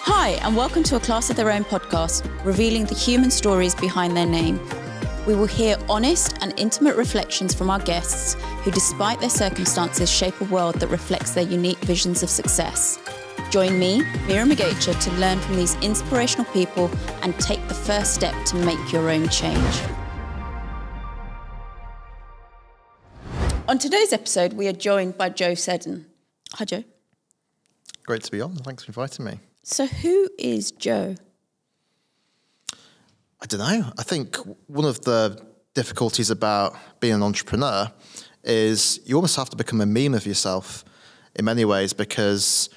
Hi, and welcome to A Class of Their Own podcast, revealing the human stories behind their name. We will hear honest and intimate reflections from our guests who, despite their circumstances, shape a world that reflects their unique visions of success. Join me, Mira Magacha, to learn from these inspirational people and take the first step to make your own change. On today's episode, we are joined by Joe Seddon. Hi, Joe. Great to be on. Thanks for inviting me. So who is Joe? I don't know. I think one of the difficulties about being an entrepreneur is you almost have to become a meme of yourself in many ways, because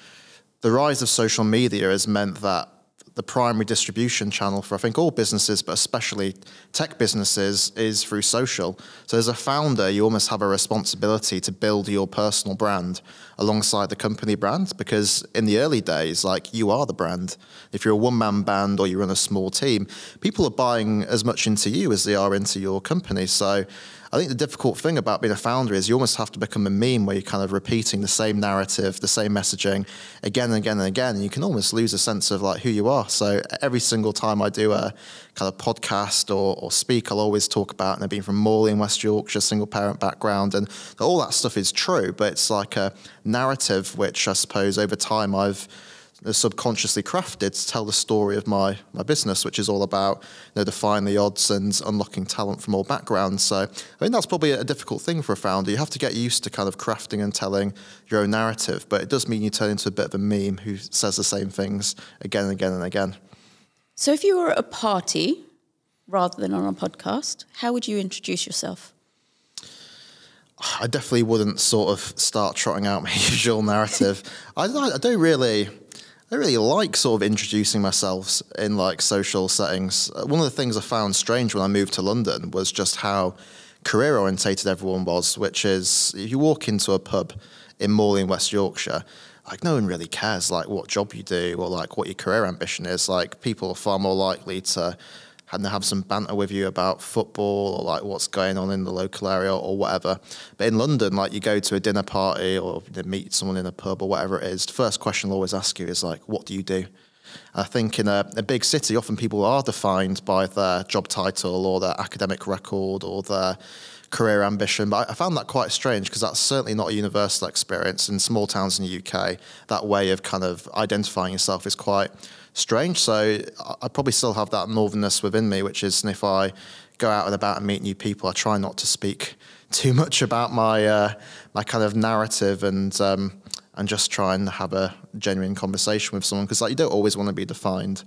the rise of social media has meant that the primary distribution channel for, I think, all businesses, but especially tech businesses, is through social. So as a founder, you almost have a responsibility to build your personal brand alongside the company brand, because in the early days, like, you are the brand. If you're a one-man band or you run a small team, people are buying as much into you as they are into your company. So I think the difficult thing about being a founder is you almost have to become a meme where you're kind of repeating the same narrative, the same messaging again and again and again, and you can almost lose a sense of like who you are. So every single time I do a kind of podcast or speak, I'll always talk about, and I've been from Morley in West Yorkshire, single parent background, and all that stuff is true, but it's like a narrative which I suppose over time I've subconsciously crafted to tell the story of my business, which is all about, defying the odds and unlocking talent from all backgrounds. So I think that's probably a difficult thing for a founder. You have to get used to kind of crafting and telling your own narrative, but it does mean you turn into a bit of a meme who says the same things again and again and again. So if you were at a party rather than on a podcast, how would you introduce yourself? I definitely wouldn't sort of start trotting out my usual narrative. I don't really like sort of introducing myself in like social settings. One of the things I found strange when I moved to London was just how career orientated everyone was, which is if you walk into a pub in Morley in West Yorkshire, like no one really cares like what job you do or like what your career ambition is. Like people are far more likely to have some banter with you about football or like what's going on in the local area or whatever. But in London, like you go to a dinner party or meet someone in a pub or whatever it is, the first question they'll always ask you is like, what do you do? I think in a big city, often people are defined by their job title or their academic record or their career ambition. But I found that quite strange because that's certainly not a universal experience. In small towns in the UK, that way of kind of identifying yourself is quite strange. So I probably still have that northernness within me, which is if I go out and about and meet new people, I try not to speak too much about my my kind of narrative and just try and have a genuine conversation with someone, because like you don't always want to be defined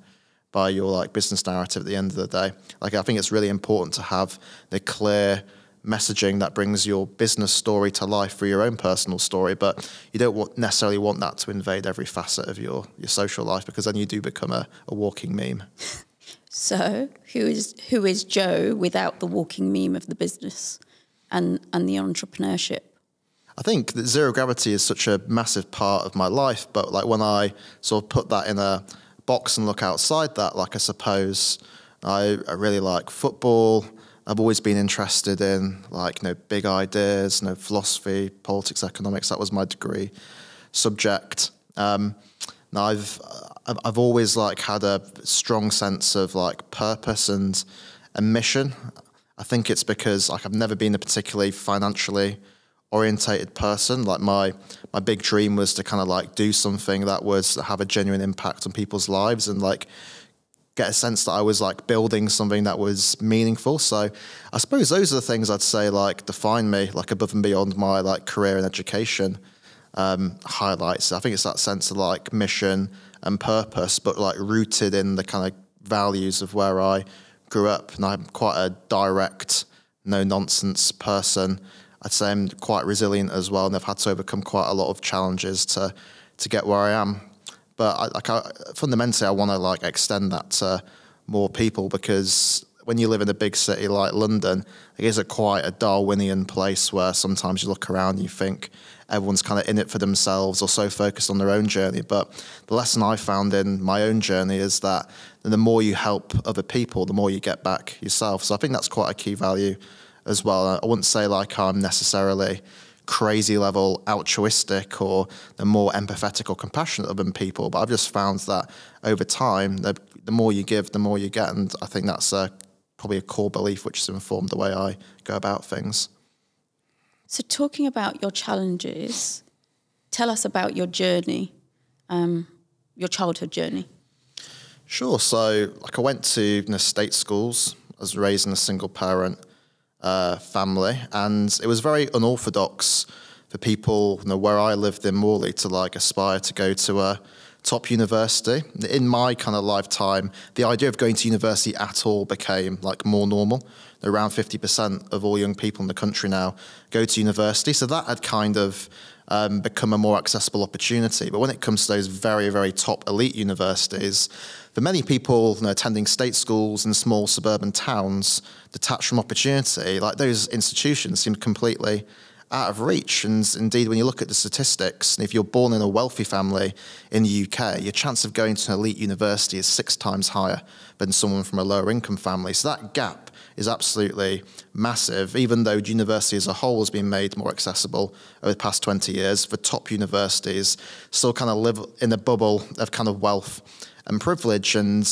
by your like business narrative at the end of the day. Like I think it's really important to have the clear messaging that brings your business story to life through your own personal story, but you don't necessarily want that to invade every facet of your social life, because then you do become a walking meme. So who is Joe without the walking meme of the business and the entrepreneurship? I think that zero gravity is such a massive part of my life, but like when I sort of put that in a box and look outside that, like I suppose I really like football. I've always been interested in like, big ideas, philosophy, politics, economics. That was my degree subject. Now I've always like had a strong sense of like purpose and mission. I think it's because like I've never been a particularly financially orientated person. Like my big dream was to kind of like do something that was have a genuine impact on people's lives and like get a sense that I was like building something that was meaningful. So I suppose those are the things I'd say like define me, like above and beyond my like career and education highlights. I think it's that sense of like mission and purpose, but like rooted in the kind of values of where I grew up. And I'm quite a direct, no nonsense person. I'd say I'm quite resilient as well, and I've had to overcome quite a lot of challenges to get where I am. But fundamentally, I want to like extend that to more people, because when you live in a big city like London, it is quite a Darwinian place where sometimes you look around and you think everyone's kind of in it for themselves or so focused on their own journey. But the lesson I found in my own journey is that the more you help other people, the more you get back yourself. So I think that's quite a key value as well. I wouldn't say like I'm necessarily crazy level altruistic or they're more empathetic or compassionate than people. But I've just found that over time, the more you give, the more you get. And I think that's probably a core belief which has informed the way I go about things. So talking about your challenges, tell us about your journey, your childhood journey. Sure. So I went to state schools. I was raised in a single parent family, and it was very unorthodox for people where I lived in Morley to aspire to go to a top university. In my kind of lifetime, the idea of going to university at all became more normal. Around 50% of all young people in the country now go to university, so that had kind of become a more accessible opportunity. But when it comes to those very, very top elite universities, for many people attending state schools in small suburban towns, detached from opportunity, those institutions seemed completely out of reach. And indeed, when you look at the statistics, if you're born in a wealthy family in the UK, your chance of going to an elite university is 6 times higher than someone from a lower income family. So that gap is absolutely massive. Even though university as a whole has been made more accessible over the past 20 years, the top universities still kind of live in a bubble of kind of wealth and privilege. And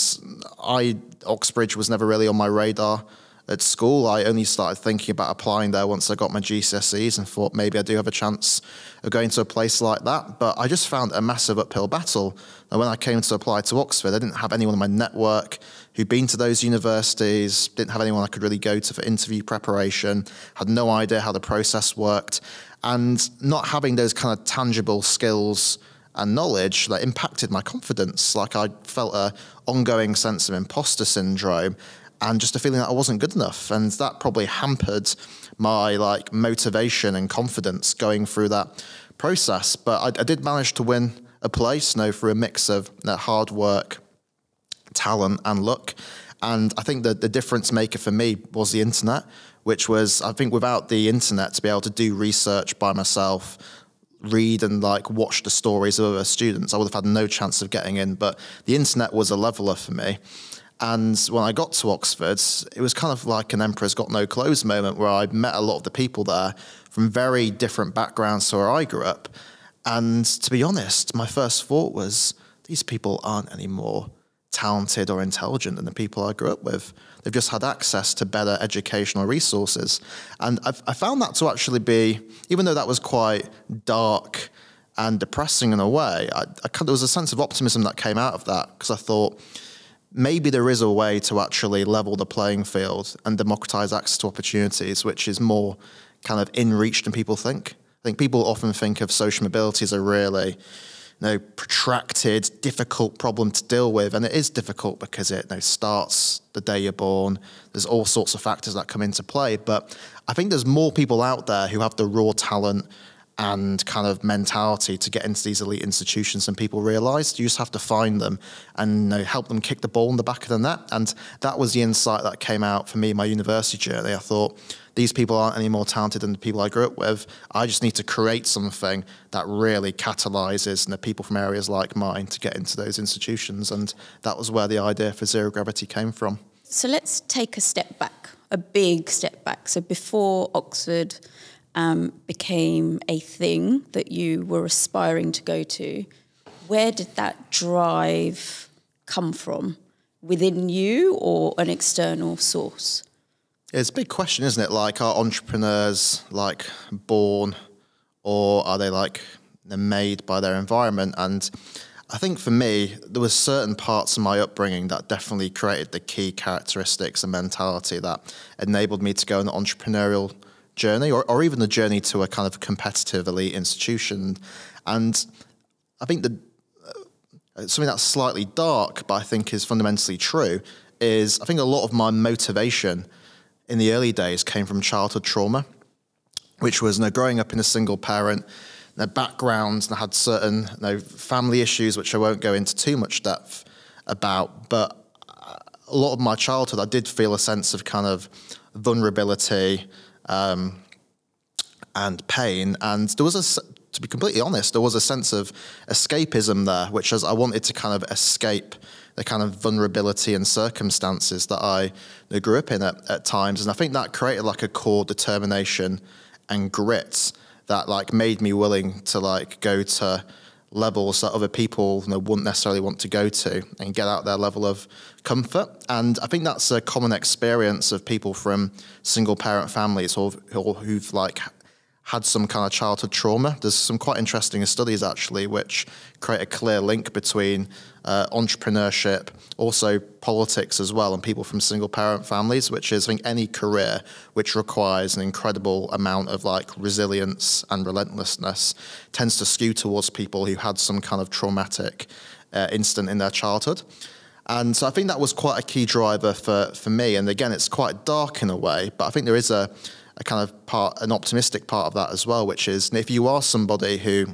Oxbridge was never really on my radar at school. I only started thinking about applying there once I got my GCSEs and thought maybe I do have a chance of going to a place like that. But I just found a massive uphill battle. And when I came to apply to Oxford, I didn't have anyone in my network who'd been to those universities, didn't have anyone I could really go to for interview preparation, had no idea how the process worked. And not having those kind of tangible skills and knowledge that impacted my confidence. I felt an ongoing sense of imposter syndrome and just a feeling that I wasn't good enough. And that probably hampered my motivation and confidence going through that process. But I did manage to win a place, through a mix of hard work, talent and luck. And I think that the difference maker for me was the internet, which was, I think without the internet to be able to do research by myself, read and watch the stories of other students, I would have had no chance of getting in. But the internet was a leveler for me. And when I got to Oxford, it was kind of like an Emperor's Got No Clothes moment where I met a lot of the people there from very different backgrounds to where I grew up. And to be honest, my first thought was, these people aren't any more talented or intelligent than the people I grew up with. They've just had access to better educational resources. And I found that to actually be, even though that was quite dark and depressing in a way, there was a sense of optimism that came out of that, because I thought, maybe there is a way to actually level the playing field and democratize access to opportunities, which is more kind of in reach than people think. I think people often think of social mobility as a really protracted, difficult problem to deal with. And it is difficult because it starts the day you're born. There's all sorts of factors that come into play. But I think there's more people out there who have the raw talent and kind of mentality to get into these elite institutions than people realise. You just have to find them and help them kick the ball in the back of the net. And that was the insight that came out for me in my university journey. I thought, these people aren't any more talented than the people I grew up with. I just need to create something that really catalyses people from areas like mine to get into those institutions. And that was where the idea for Zero Gravity came from. So let's take a step back, a big step back. So before Oxford became a thing that you were aspiring to go to, where did that drive come from? Within you or an external source? It's a big question, isn't it? Are entrepreneurs born, or are they made by their environment? And I think for me, there were certain parts of my upbringing that definitely created the key characteristics and mentality that enabled me to go on an entrepreneurial journey, or even the journey to a kind of competitive elite institution. And I think that something that's slightly dark, but I think is fundamentally true, is I think a lot of my motivation in the early days came from childhood trauma, which was growing up in a single parent background, and I had certain family issues, which I won't go into too much depth about. But a lot of my childhood, I did feel a sense of kind of vulnerability and pain. And there was to be completely honest, there was a sense of escapism there, which was I wanted to kind of escape the kind of vulnerability and circumstances that I grew up in at times. And I think that created a core determination and grit that like made me willing to like go to levels that other people, you know, wouldn't necessarily want to go to, and get out their level of comfort. And I think that's a common experience of people from single parent families or who've like had some kind of childhood trauma. There's some quite interesting studies actually which create a clear link between entrepreneurship, also politics as well, and people from single parent families, which is, I think, any career which requires an incredible amount of like resilience and relentlessness tends to skew towards people who had some kind of traumatic incident in their childhood. And so I think that was quite a key driver for me. And again, it's quite dark in a way, but I think there is a kind of part, an optimistic part of that as well, which is if you are somebody who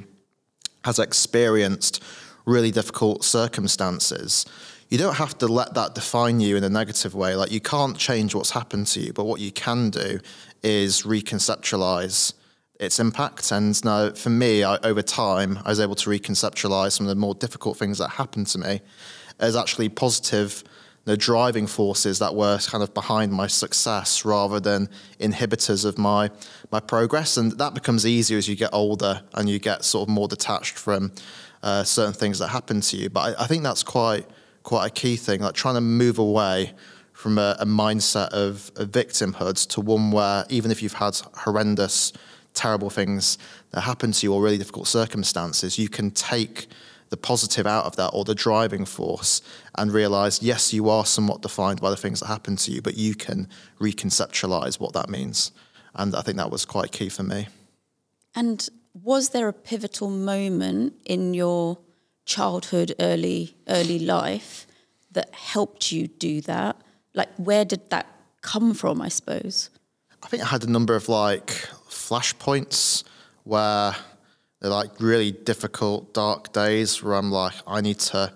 has experienced really difficult circumstances, you don't have to let that define you in a negative way. Like, you can't change what's happened to you, but what you can do is reconceptualize its impact. And now for me, over time, I was able to reconceptualize some of the more difficult things that happened to me as actually positive, the driving forces that were kind of behind my success rather than inhibitors of my progress. And that becomes easier as you get older and you get sort of more detached from certain things that happen to you. But I think that's quite a key thing, like trying to move away from a mindset of victimhood to one where even if you've had horrendous, terrible things that happen to you or really difficult circumstances, you can take the positive out of that or the driving force and realize, yes, you are somewhat defined by the things that happen to you, but you can reconceptualize what that means. And I think that was quite key for me. And was there a pivotal moment in your childhood, early life that helped you do that? Like, where did that come from, I suppose? I think I had a number of like flashpoints where they're like really difficult, dark days where I'm like, I need to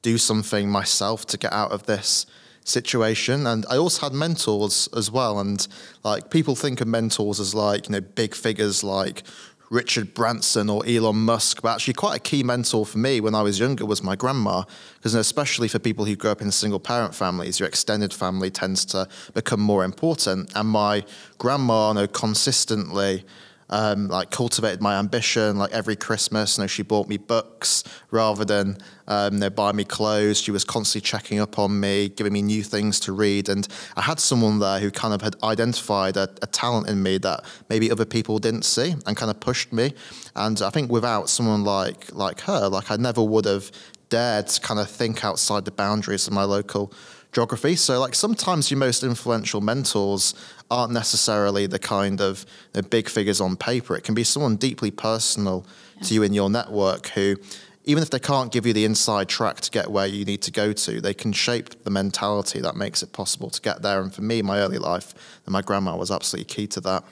do something myself to get out of this situation. And I also had mentors as well. And like, people think of mentors as like, you know, big figures like Richard Branson or Elon Musk, but actually quite a key mentor for me when I was younger was my grandma, because especially for people who grew up in single parent families, your extended family tends to become more important. And my grandma, you know, consistently like cultivated my ambition. Like every Christmas, you know, she bought me books rather than you know, buy me clothes. She was constantly checking up on me, giving me new things to read. And I had someone there who kind of had identified a talent in me that maybe other people didn't see and kind of pushed me. And I think without someone like her, like I never would have dared to kind of think outside the boundaries of my local geography. So like sometimes your most influential mentors aren't necessarily the kind of the big figures on paper. It can be someone deeply personal to you in your network who, even if they can't give you the inside track to get where you need to go to, they can shape the mentality that makes it possible to get there. And for me, my early life, and my grandma was absolutely key to that.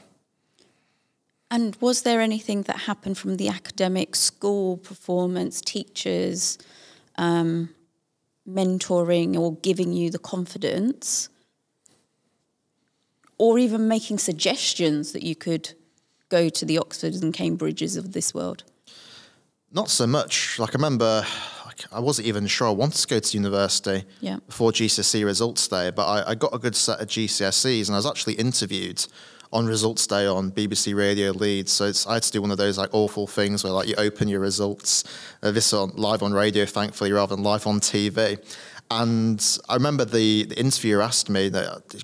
And was there anything that happened from the academic, school, performance, teachers, mentoring or giving you the confidence, or even making suggestions that you could go to the Oxfords and Cambridges of this world? Not so much. Like I remember, I wasn't even sure I wanted to go to university before GCSE results day, but I got a good set of GCSEs and I was actually interviewed on results day on BBC Radio Leeds. So I had to do one of those like awful things where like you open your results, this on live on radio, thankfully, rather than live on TV. And I remember the interviewer asked me,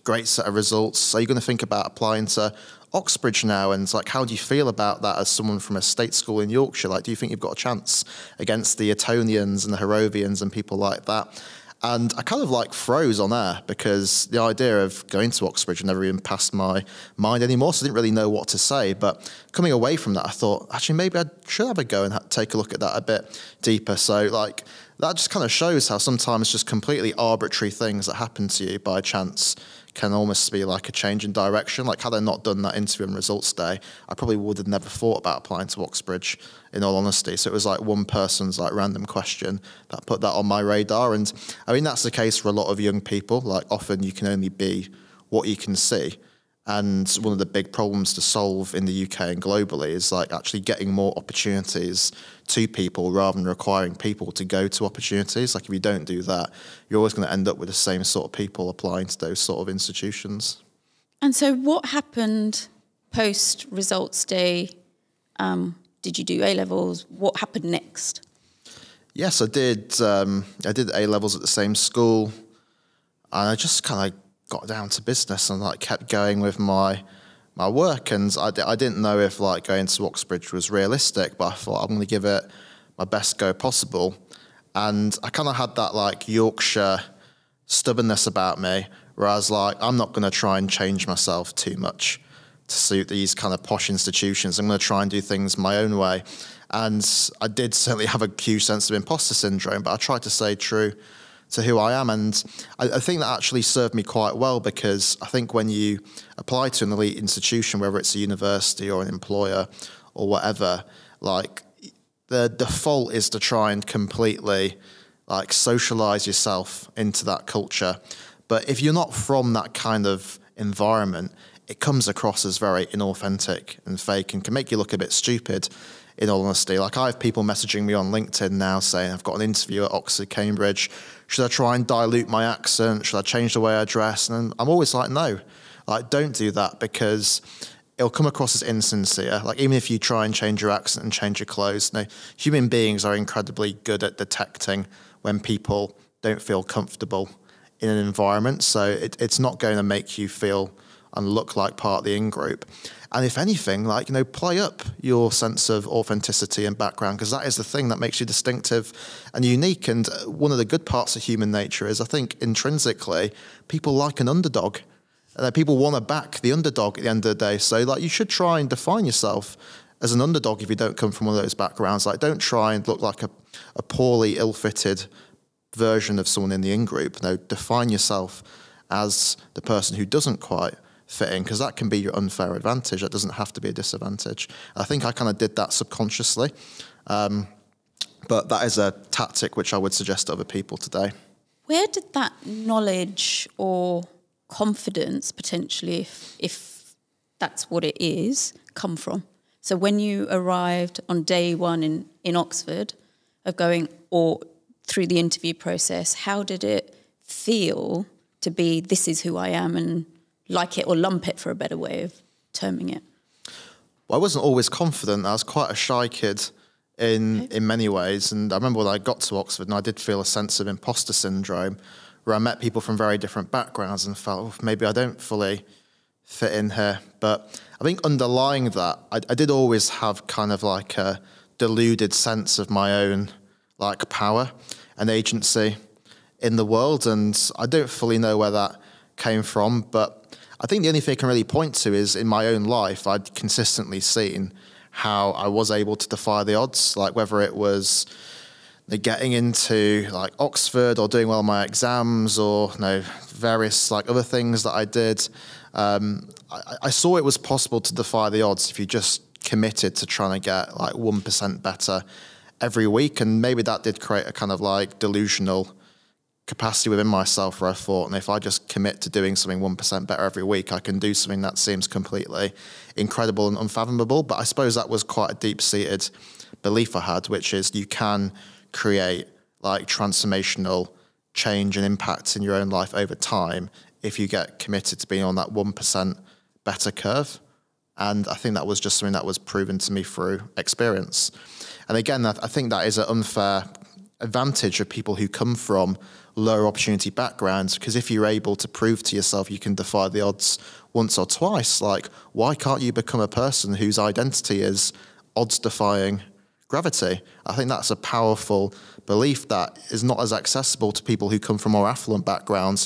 great set of results. Are you going to think about applying to Oxbridge now? And it's like, how do you feel about that as someone from a state school in Yorkshire? Like, do you think you've got a chance against the Etonians and the Harrovians and people like that? And I kind of like froze on air because the idea of going to Oxbridge never even passed my mind anymore. So I didn't really know what to say. But coming away from that, I thought, actually, maybe I should have a go and take a look at that a bit deeper. So like that just kind of shows how sometimes just completely arbitrary things that happen to you by chance can almost be like a change in direction. Like had I not done that interview and results day, I probably would have never thought about applying to Oxbridge, in all honesty. So it was like one person's like random question that put that on my radar. And I mean, that's the case for a lot of young people. Like often you can only be what you can see. And one of the big problems to solve in the UK and globally is like actually getting more opportunities to people rather than requiring people to go to opportunities. Like if you don't do that, you're always going to end up with the same sort of people applying to those sort of institutions. And so what happened post results day Did you do A-levels? What happened next? Yes, I did. I did A-levels at the same school, and I just kind of got down to business and like kept going with my work. And I didn't know if like going to Oxbridge was realistic, but I thought I'm going to give it my best go possible. And I kind of had that like Yorkshire stubbornness about me, where I was like, I'm not going to try and change myself too much to suit these kind of posh institutions. I'm going to try and do things my own way. And I did certainly have a huge sense of imposter syndrome, but I tried to stay true to who I am. And I think that actually served me quite well, because I think when you apply to an elite institution, whether it's a university or an employer or whatever, like the default is to try and completely like socialize yourself into that culture. But if you're not from that kind of environment, it comes across as very inauthentic and fake and can make you look a bit stupid, in all honesty. Like I have people messaging me on LinkedIn now saying, I've got an interview at Oxford, Cambridge. Should I try and dilute my accent? Should I change the way I dress? And I'm always like, no, like don't do that, because it'll come across as insincere. Like even if you try and change your accent and change your clothes, no, human beings are incredibly good at detecting when people don't feel comfortable in an environment. So it's not going to make you feel and look like part of the in-group. And if anything, like, play up your sense of authenticity and background, because that is the thing that makes you distinctive and unique. And one of the good parts of human nature is, I think, intrinsically, people like an underdog. And people want to back the underdog at the end of the day. So, like, you should try and define yourself as an underdog if you don't come from one of those backgrounds. Like, don't try and look like a poorly ill-fitted version of someone in the in-group. No, define yourself as the person who doesn't quite fit in, because that can be your unfair advantage. That doesn't have to be a disadvantage. I think I kind of did that subconsciously, but that is a tactic which I would suggest to other people today. Where did that knowledge or confidence, potentially, if that's what it is, come from? So when you arrived on day one in Oxford, of going, or through the interview process, how did it feel to be, this is who I am, and like it or lump it, for a better way of terming it? Well, I wasn't always confident. I was quite a shy kid in many ways. And I remember when I got to Oxford, and I did feel a sense of imposter syndrome, where I met people from very different backgrounds and felt, oh, maybe I don't fully fit in here. But I think underlying that, I did always have kind of like a deluded sense of my own like power and agency in the world. And I don't fully know where that came from, but I think the only thing I can really point to is in my own life, I'd consistently seen how I was able to defy the odds, like whether it was getting into like Oxford or doing well on my exams, or various like other things that I did. I saw it was possible to defy the odds if you just committed to trying to get like 1% better every week. And maybe that did create a kind of like delusional capacity within myself, where I thought, and if I just commit to doing something 1% better every week, I can do something that seems completely incredible and unfathomable. But I suppose that was quite a deep-seated belief I had, which is you can create like transformational change and impact in your own life over time if you get committed to being on that 1% better curve. And I think that was just something that was proven to me through experience. And again, I think that is an unfair advantage of people who come from lower opportunity backgrounds, because if you're able to prove to yourself you can defy the odds once or twice, like why can't you become a person whose identity is odds defying gravity? I think that's a powerful belief that is not as accessible to people who come from more affluent backgrounds,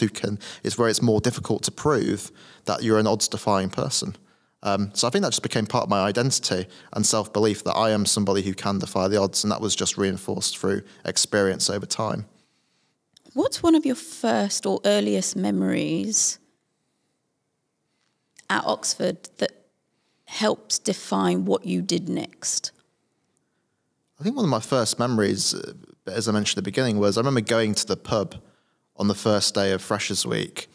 it's where it's more difficult to prove that you're an odds defying person. So I think that just became part of my identity and self-belief, that I am somebody who can defy the odds, and that was just reinforced through experience over time. What's one of your first or earliest memories at Oxford that helped define what you did next? I think one of my first memories, as I mentioned at the beginning, was I remember going to the pub on the first day of Freshers' Week,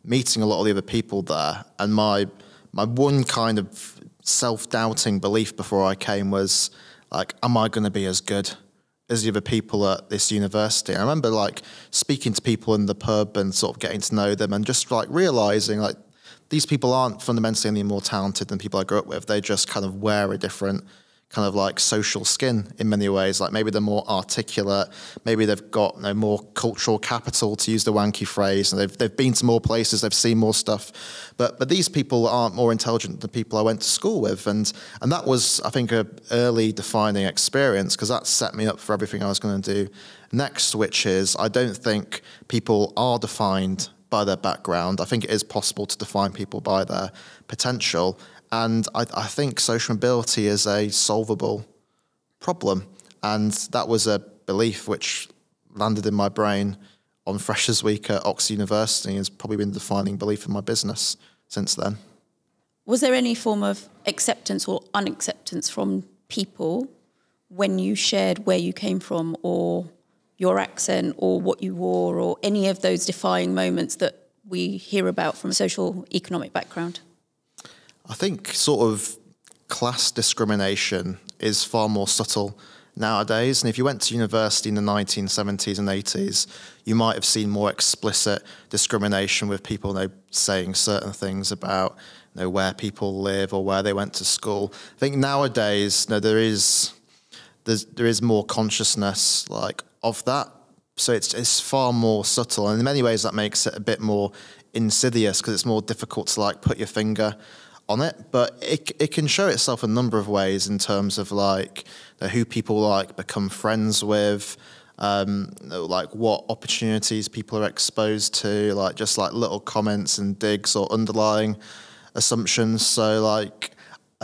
meeting a lot of the other people there, and my one kind of self-doubting belief before I came was, like, am I going to be as good as the other people at this university? I remember, like, speaking to people in the pub and sort of getting to know them and just, like, realising, like, these people aren't fundamentally any more talented than people I grew up with. They just kind of wear a different kind of like social skin in many ways. Like maybe they're more articulate, maybe they've got more cultural capital, to use the wanky phrase, and they've been to more places, they've seen more stuff. But these people aren't more intelligent than people I went to school with, and that was, I think, a early defining experience, because that set me up for everything I was going to do next, which is I don't think people are defined by their background. I think it is possible to define people by their potential. And I think social mobility is a solvable problem. And that was a belief which landed in my brain on Freshers' Week at Oxford University, and has probably been the defining belief in my business since then. Was there any form of acceptance or unacceptance from people when you shared where you came from, or your accent, or what you wore, or any of those defying moments that we hear about from a social economic background? I think sort of class discrimination is far more subtle nowadays. And if you went to university in the 1970s and 80s, you might have seen more explicit discrimination with people saying certain things about where people live or where they went to school. I think nowadays there is more consciousness of that. So it's far more subtle. And in many ways that makes it a bit more insidious, because it's more difficult to put your finger on it, but it can show itself a number of ways in terms of who people become friends with, what opportunities people are exposed to, just little comments and digs or underlying assumptions. So I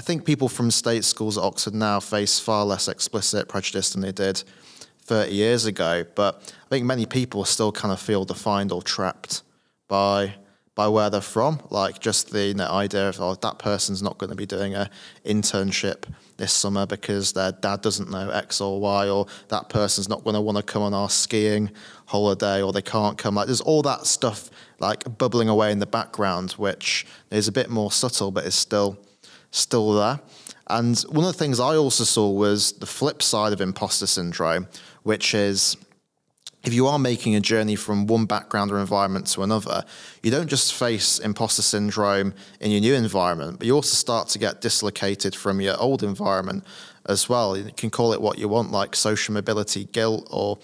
think people from state schools at Oxford now face far less explicit prejudice than they did 30 years ago, but I think many people still kind of feel defined or trapped by where they're from, just the idea of that person's not going to be doing an internship this summer because their dad doesn't know X or Y, or that person's not going to want to come on our skiing holiday, or they can't come. There's all that stuff bubbling away in the background, which is a bit more subtle, but is still there. And one of the things I also saw was the flip side of imposter syndrome, which is, if you are making a journey from one background or environment to another, you don't just face imposter syndrome in your new environment, but you also start to get dislocated from your old environment as well. You can call it what you want, like social mobility guilt or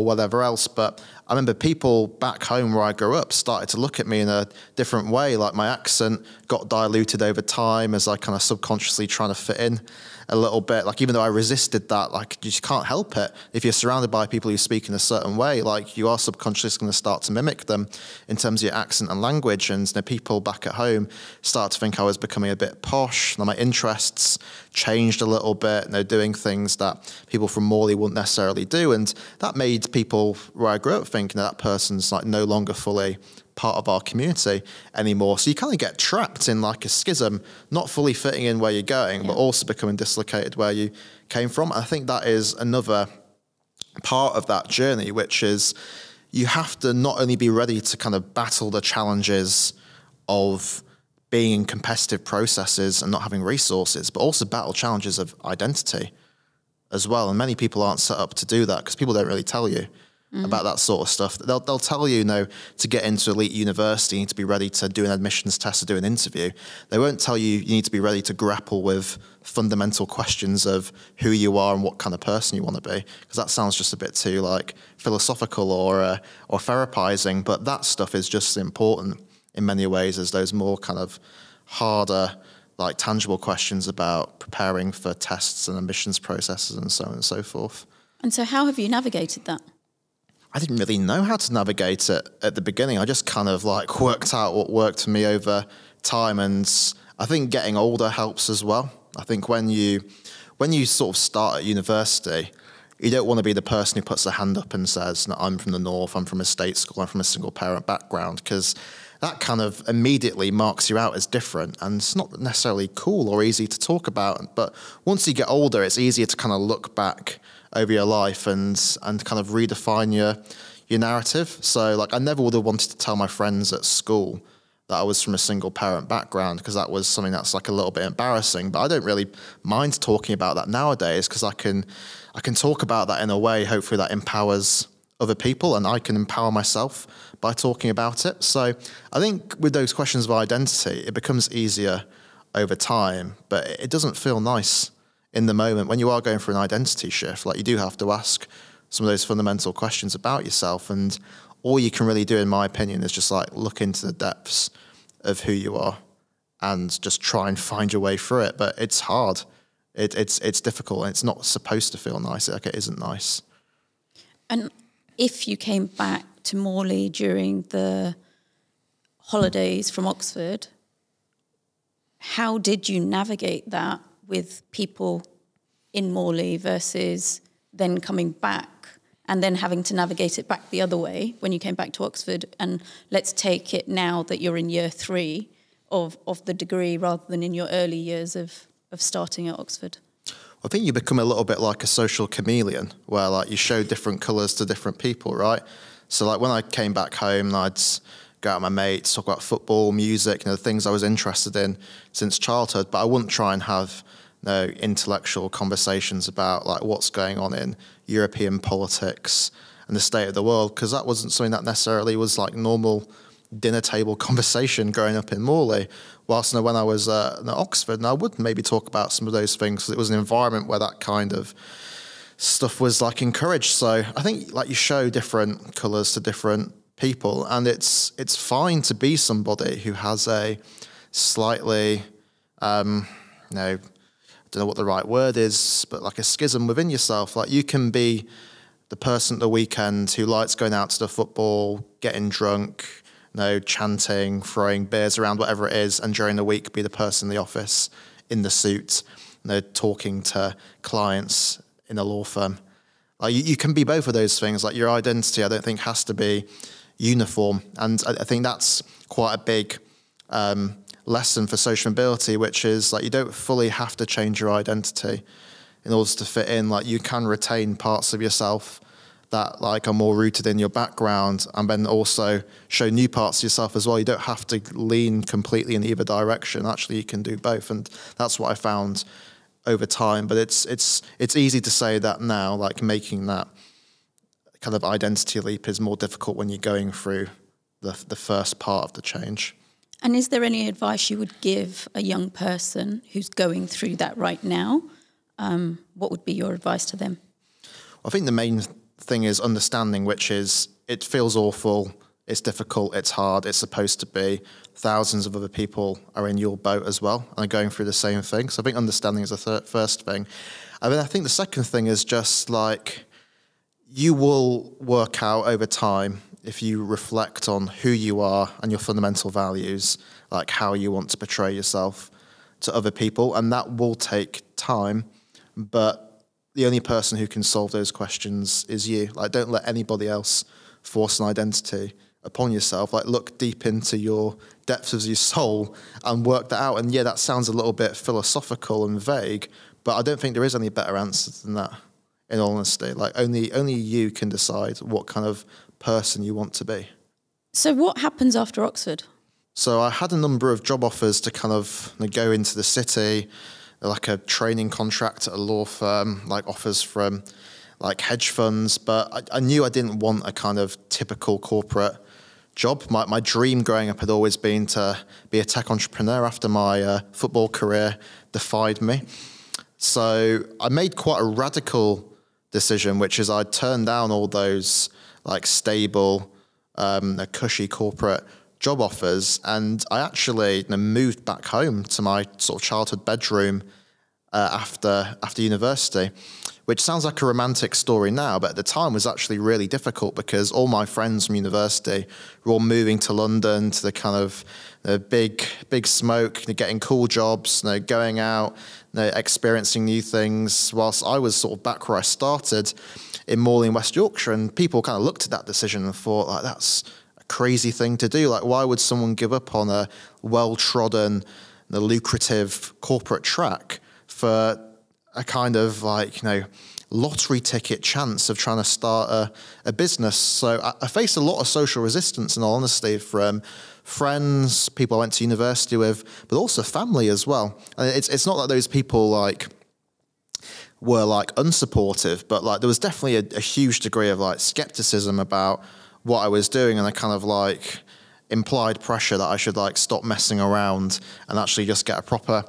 whatever else. But I remember people back home where I grew up started to look at me in a different way. My accent got diluted over time as I kind of subconsciously trying to fit in a little bit. Even though I resisted that, you just can't help it. If you're surrounded by people who speak in a certain way, you are subconsciously going to start to mimic them in terms of your accent and language. And people back at home started to think I was becoming a bit posh. My interests changed a little bit. Doing things that people from Morley wouldn't necessarily do. And that made people where I grew up thinking that person's no longer fully part of our community anymore. So you kind of get trapped in a schism, not fully fitting in where you're going, but also becoming dislocated where you came from. I think that is another part of that journey, which is you have to not only be ready to kind of battle the challenges of being in competitive processes and not having resources, but also battle challenges of identity as well. And many people aren't set up to do that because people don't really tell you about that sort of stuff. They'll tell you, to get into elite university, you need to be ready to do an admissions test or do an interview. They won't tell you you need to be ready to grapple with fundamental questions of who you are and what kind of person you want to be, because that sounds just a bit too philosophical or therapizing. But that stuff is just as important in many ways as those more kind of harder, tangible questions about preparing for tests and admissions processes and so on and so forth. And so how have you navigated that? I didn't really know how to navigate it at the beginning. I just kind of worked out what worked for me over time. And I think getting older helps as well. I think when you sort of start at university, you don't want to be the person who puts their hand up and says, no, I'm from the north, I'm from a state school, I'm from a single parent background, because that kind of immediately marks you out as different, and it's not necessarily cool or easy to talk about. But once you get older, it's easier to kind of look back over your life and kind of redefine your narrative. So I never would have wanted to tell my friends at school that I was from a single parent background, because that was something that's a little bit embarrassing. But I don't really mind talking about that nowadays, because I can talk about that in a way, hopefully, that empowers other people, and I can empower myself by talking about it. So I think with those questions of identity, it becomes easier over time, but it doesn't feel nice in the moment, when you are going through an identity shift, like you do have to ask some of those fundamental questions about yourself. And all you can really do, in my opinion, is just like look into the depths of who you are and just try and find your way through it. But it's hard. It's difficult, and it's not supposed to feel nice. Like, it isn't nice. And if you came back to Morley during the holidays from Oxford, how did you navigate that with people in Morley versus then coming back and then having to navigate it back the other way when you came back to Oxford? And let's take it now that you're in year 3 of the degree rather than in your early years of starting at Oxford. I think you become a little bit like a social chameleon, where like you show different colours to different people, right? So like when I came back home, I'd go out with my mates, talk about football, music, the things I was interested in since childhood, but I wouldn't try and have intellectual conversations about like what's going on in European politics and the state of the world, because that wasn't something that necessarily was like normal dinner table conversation growing up in Morley. Whilst when I was at Oxford, and I would maybe talk about some of those things, because it was an environment where that kind of stuff was like encouraged. So I think like you show different colours to different people, and it's fine to be somebody who has a slightly, I don't know what the right word is, but like a schism within yourself. Like you can be the person at the weekend who likes going out to the football, getting drunk, chanting, throwing beers around, whatever it is, and during the week be the person in the office in the suit, talking to clients in a law firm. Like you can be both of those things. Like your identity, I don't think, has to be uniform, and I think that's quite a big lesson for social mobility, which is like you don't fully have to change your identity in order to fit in. Like you can retain parts of yourself that like are more rooted in your background, and then also show new parts of yourself as well. You don't have to lean completely in either direction. Actually, you can do both, and that's what I found over time. But it's easy to say that now, like making that kind of identity leap is more difficult when you're going through the first part of the change. And is there any advice you would give a young person who's going through that right now? What would be your advice to them? I think the main thing is understanding, which is it feels awful, it's difficult, it's hard, it's supposed to be. Thousands of other people are in your boat as well and are going through the same thing. So I think understanding is the first thing. And then I think the second thing is just like you will work out over time, if you reflect on who you are and your fundamental values, like how you want to portray yourself to other people, and that will take time, but the only person who can solve those questions is you. Like, don't let anybody else force an identity upon yourself. Like, look deep into your depths of your soul and work that out. And yeah, that sounds a little bit philosophical and vague, but I don't think there is any better answer than that, in all honesty. Like, only you can decide what kind of person you want to be. So what happens after Oxford? So I had a number of job offers to kind of go into the city, like a training contract at a law firm, like offers from like hedge funds, but I knew I didn't want a kind of typical corporate job. My dream growing up had always been to be a tech entrepreneur after my football career defied me. So I made quite a radical decision, which is I turned down all those like stable, cushy corporate job offers, and I actually moved back home to my sort of childhood bedroom after university, which sounds like a romantic story now, but at the time was actually really difficult because all my friends from university were all moving to London to the kind of big smoke, getting cool jobs, going out, experiencing new things, whilst I was sort of back where I started in Morley in West Yorkshire, and people kind of looked at that decision and thought, like, that's a crazy thing to do. Like, why would someone give up on a well-trodden, lucrative corporate track for a kind of like, lottery ticket chance of trying to start a business? So I faced a lot of social resistance, in all honesty, from friends, people I went to university with, but also family as well. And it's not that those people were unsupportive, but there was definitely a huge degree of skepticism about what I was doing, and a kind of implied pressure that I should stop messing around and actually just get a proper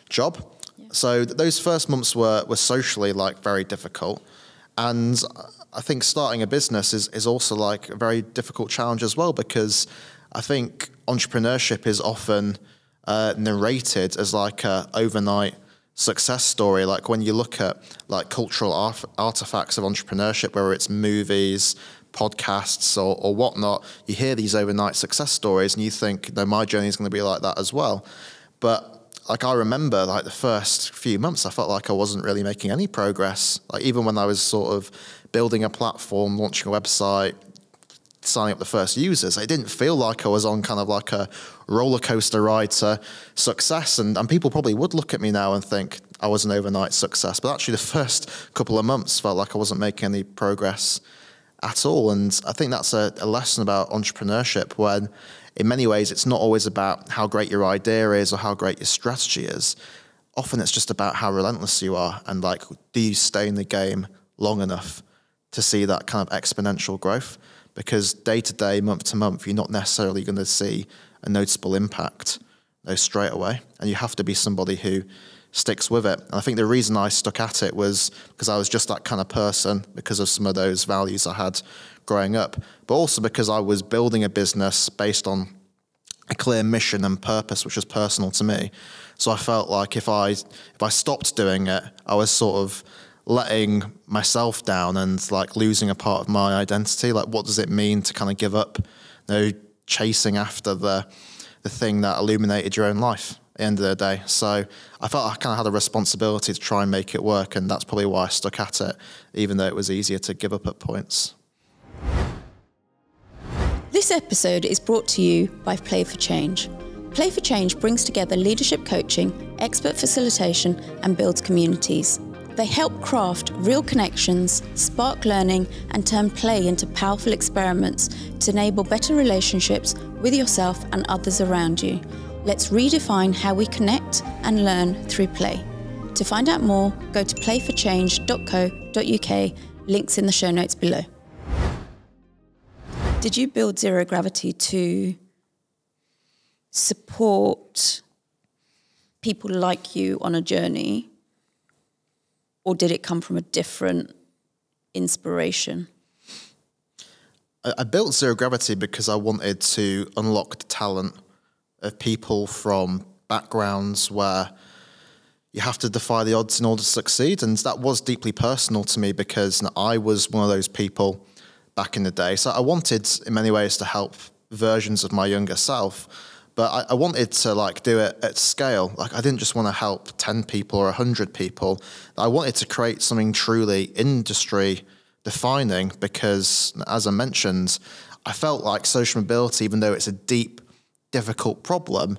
job. Yeah. So those first months were socially like very difficult. And I think starting a business is also like a very difficult challenge as well, because I think entrepreneurship is often narrated as like a overnight success story. Like when you look at like cultural artifacts of entrepreneurship, whether it's movies, podcasts or whatnot, you hear these overnight success stories and you think, no, my journey is going to be like that as well. But like I remember like the first few months, I felt like I wasn't really making any progress. Like even when I was sort of building a platform, launching a website, signing up the first users, it didn't feel like I was on kind of like a roller coaster ride to success. And people probably would look at me now and think I was an overnight success. But actually the first couple of months felt like I wasn't making any progress at all. And I think that's a lesson about entrepreneurship, when in many ways it's not always about how great your idea is or how great your strategy is. Often it's just about how relentless you are, and like, do you stay in the game long enough to see that kind of exponential growth? Because day to day, month to month, you're not necessarily going to see a noticeable impact straight away. And you have to be somebody who sticks with it. And I think the reason I stuck at it was because I was just that kind of person, because of some of those values I had growing up, but also because I was building a business based on a clear mission and purpose, which was personal to me. So I felt like if I stopped doing it, I was sort of letting myself down and like losing a part of my identity. Like, what does it mean to kind of give up, chasing after the thing that illuminated your own life at the end of the day? So I felt I kind of had a responsibility to try and make it work, and that's probably why I stuck at it, even though it was easier to give up at points. This episode is brought to you by Play for Change. Play for Change brings together leadership coaching, expert facilitation, and builds communities. They help craft real connections, spark learning, and turn play into powerful experiments to enable better relationships with yourself and others around you. Let's redefine how we connect and learn through play. To find out more, go to playforchange.co.uk, links in the show notes below. Did you build Zero Gravity to support people like you on a journey, or did it come from a different inspiration? I built Zero Gravity because I wanted to unlock the talent of people from backgrounds where you have to defy the odds in order to succeed. And that was deeply personal to me, because I was one of those people back in the day. So I wanted in many ways to help versions of my younger self, but I wanted to like do it at scale. Like I didn't just want to help 10 people or 100 people. I wanted to create something truly industry defining, because as I mentioned, I felt like social mobility, even though it's a deep, difficult problem,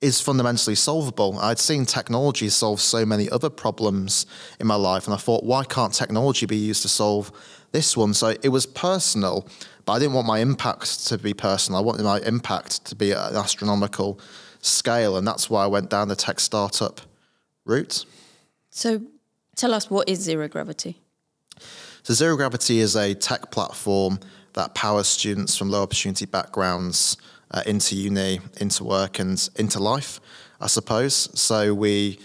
is fundamentally solvable. I'd seen technology solve so many other problems in my life, and I thought, why can't technology be used to solve this one? So it was personal, but I didn't want my impact to be personal. I wanted my impact to be at an astronomical scale, and that's why I went down the tech startup route. So tell us, what is Zero Gravity? So Zero Gravity is a tech platform that powers students from low opportunity backgrounds into uni, into work, and into life, I suppose. So we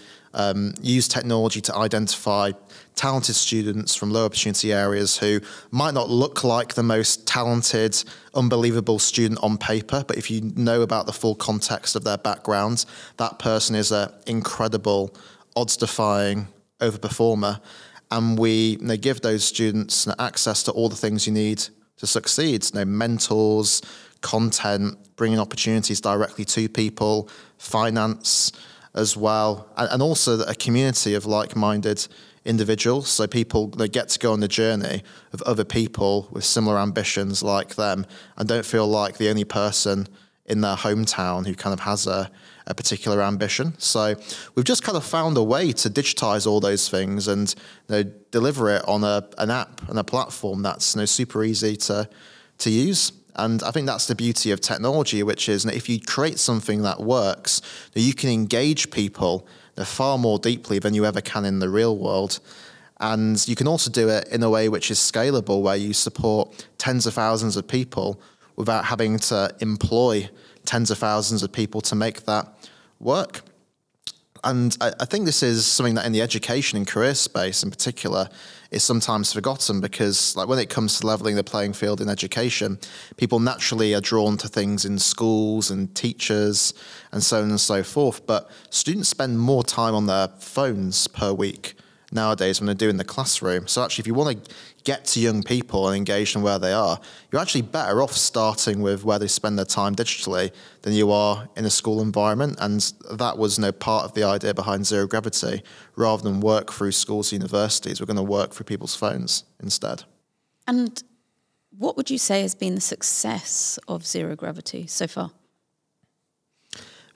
use technology to identify talented students from low opportunity areas who might not look like the most talented, unbelievable student on paper, but if you know about the full context of their background, that person is an incredible, odds-defying overperformer. And we give those students access to all the things you need to succeed. Mentors, content, bringing opportunities directly to people, finance as well, and also a community of like-minded individuals. So people, they get to go on the journey of other people with similar ambitions like them, and don't feel like the only person in their hometown who kind of has a particular ambition. So we've just kind of found a way to digitize all those things and deliver it on an app and a platform that's super easy to use. And I think that's the beauty of technology, which is if you create something that works, you can engage people far more deeply than you ever can in the real world. And you can also do it in a way which is scalable, where you support tens of thousands of people without having to employ tens of thousands of people to make that work. And I think this is something that in the education and career space in particular is sometimes forgotten, because like when it comes to leveling the playing field in education, people naturally are drawn to things in schools and teachers and so on and so forth. But students spend more time on their phones per week nowadays than they do in the classroom. So actually, if you want to get to young people and engage them where they are, you're actually better off starting with where they spend their time digitally than you are in a school environment. And that was part of the idea behind Zero Gravity. Rather than work through schools and universities, we're going to work through people's phones instead. And what would you say has been the success of Zero Gravity so far?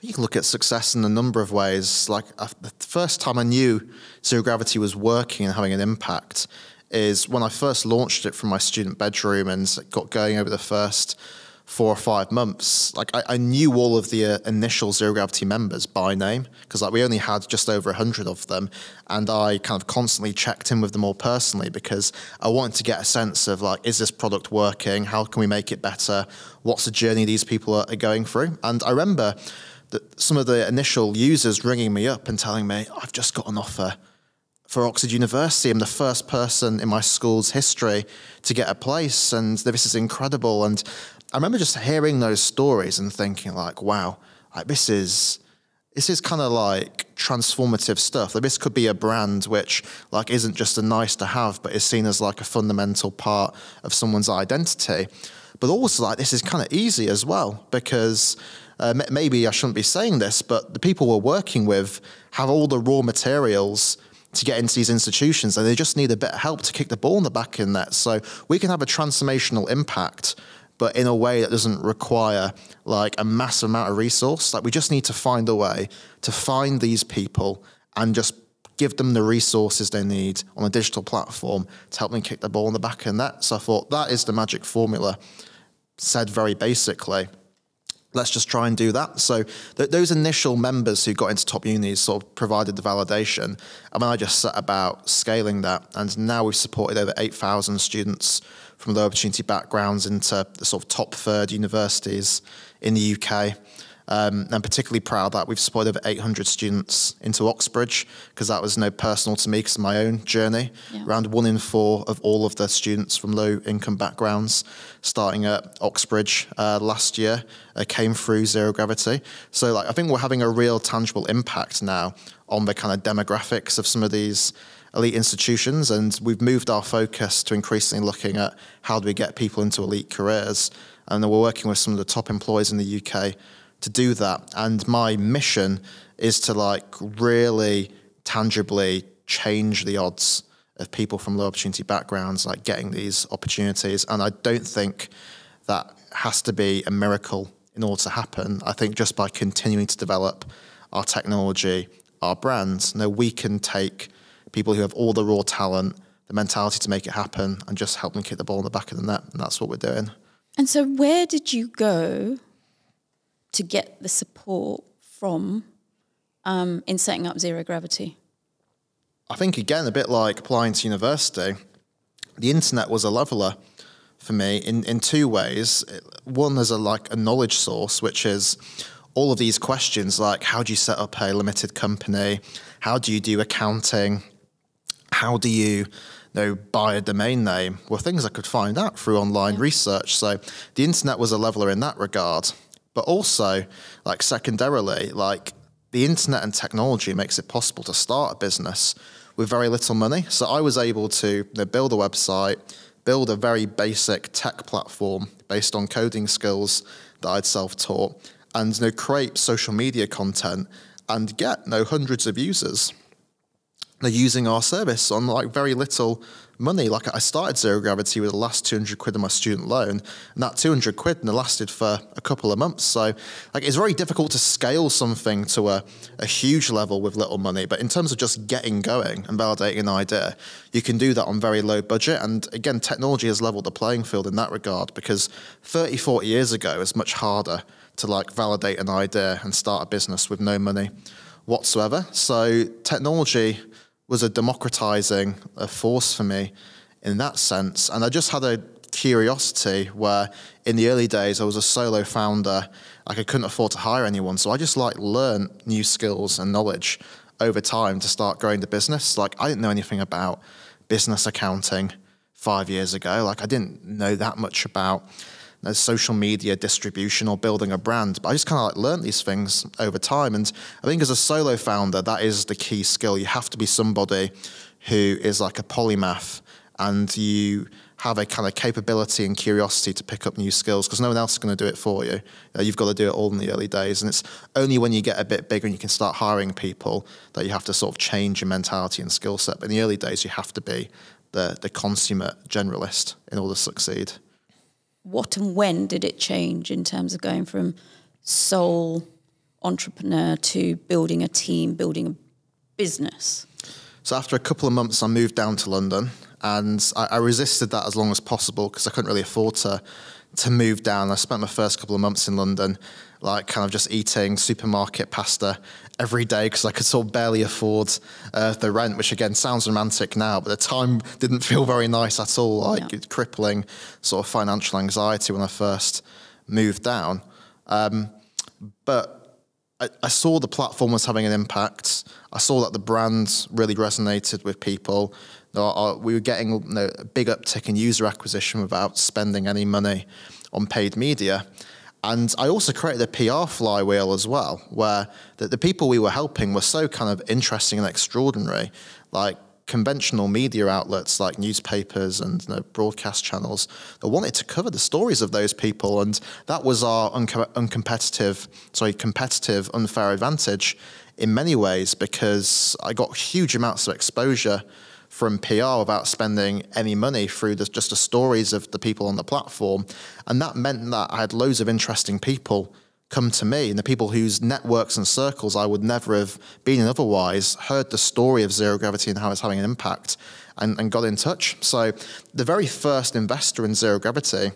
You can look at success in a number of ways. Like the first time I knew Zero Gravity was working and having an impact is when I first launched it from my student bedroom and got going over the first 4 or 5 months. Like I knew all of the initial Zero Gravity members by name, because like we only had just over 100 of them, and I kind of constantly checked in with them all personally because I wanted to get a sense of like, is this product working? How can we make it better? What's the journey these people are going through? And I remember that some of the initial users ringing me up and telling me, I've just got an offer for Oxford University. I'm the first person in my school's history to get a place, and this is incredible. And I remember just hearing those stories and thinking like, wow, like this is kind of like transformative stuff. Like this could be a brand which like isn't just a nice to have, but is seen as like a fundamental part of someone's identity. But also like this is kind of easy as well, because maybe I shouldn't be saying this, but the people we're working with have all the raw materials to get into these institutions, and they just need a bit of help to kick the ball in the back in that. So we can have a transformational impact, but in a way that doesn't require like a massive amount of resource. Like we just need to find a way to find these people and just give them the resources they need on a digital platform to help them kick the ball in the back in that. So I thought that is the magic formula. Said very basically, let's just try and do that. So those initial members who got into top unis sort of provided the validation. And then I just set about scaling that. And now we've supported over 8,000 students from low opportunity backgrounds into the sort of top third universities in the UK. I'm particularly proud that we've supported over 800 students into Oxbridge, because that was personal to me because of my own journey. Yeah. Around 1 in 4 of all of the students from low income backgrounds starting at Oxbridge last year came through Zero Gravity. So like I think we're having a real tangible impact now on the kind of demographics of some of these elite institutions, and we've moved our focus to increasingly looking at how do we get people into elite careers, and then we're working with some of the top employers in the UK to do that. And my mission is to like really tangibly change the odds of people from low opportunity backgrounds like getting these opportunities. And I don't think that has to be a miracle in order to happen. I think just by continuing to develop our technology, our brands, we can take people who have all the raw talent, the mentality to make it happen, and just help them kick the ball in the back of the net. And that's what we're doing. And so where did you go to get the support from in setting up Zero Gravity? I think, again, a bit like applying to university, the internet was a leveler for me in 2 ways. One, as a knowledge source, which is all of these questions like, how do you set up a limited company? How do you do accounting? How do you buy a domain name? Were things I could find out through online research. So the internet was a leveler in that regard. But also, like secondarily, like the internet and technology makes it possible to start a business with very little money. So I was able to build a website, build a very basic tech platform based on coding skills that I'd self-taught, and create social media content and get hundreds of users using our service on like very little money. Like I started Zero Gravity with the last 200 quid of my student loan, and that 200 quid lasted for a couple of months. So like it's very difficult to scale something to a huge level with little money. But in terms of just getting going and validating an idea, you can do that on very low budget. And again, technology has leveled the playing field in that regard, because 30, 40 years ago, it was much harder to like validate an idea and start a business with no money whatsoever. So technology was a democratizing force for me in that sense. And I just had a curiosity where in the early days I was a solo founder. Like I couldn't afford to hire anyone. So I just like learned new skills and knowledge over time to start growing the business. Like I didn't know anything about business accounting 5 years ago. Like I didn't know that much about social media distribution or building a brand, but I just kind of like learned these things over time. And I think as a solo founder, that is the key skill. You have to be somebody who is like a polymath, and you have a kind of capability and curiosity to pick up new skills because no one else is going to do it for you. You've got to do it all in the early days. And it's only when you get a bit bigger and you can start hiring people that you have to sort of change your mentality and skill set. But in the early days, you have to be the consummate generalist in order to succeed. What and when did it change in terms of going from sole entrepreneur to building a team, building a business? So after a couple of months, I moved down to London, and I resisted that as long as possible because I couldn't really afford to move down. I spent my first couple of months in London, like kind of just eating supermarket pasta every day because I could sort of barely afford the rent, which again sounds romantic now, but at the time didn't feel very nice at all, like crippling sort of financial anxiety when I first moved down. But I saw the platform was having an impact. I saw that the brand really resonated with people. We were getting a big uptick in user acquisition without spending any money on paid media. And I also created a PR flywheel as well, where the people we were helping were so kind of interesting and extraordinary, like conventional media outlets like newspapers and broadcast channels that wanted to cover the stories of those people. And that was our competitive, unfair advantage in many ways, because I got huge amounts of exposure from PR without spending any money through just the stories of the people on the platform. And that meant that I had loads of interesting people come to me, and the people whose networks and circles I would never have been in otherwise heard the story of Zero Gravity and how it's having an impact and got in touch. So the very first investor in Zero Gravity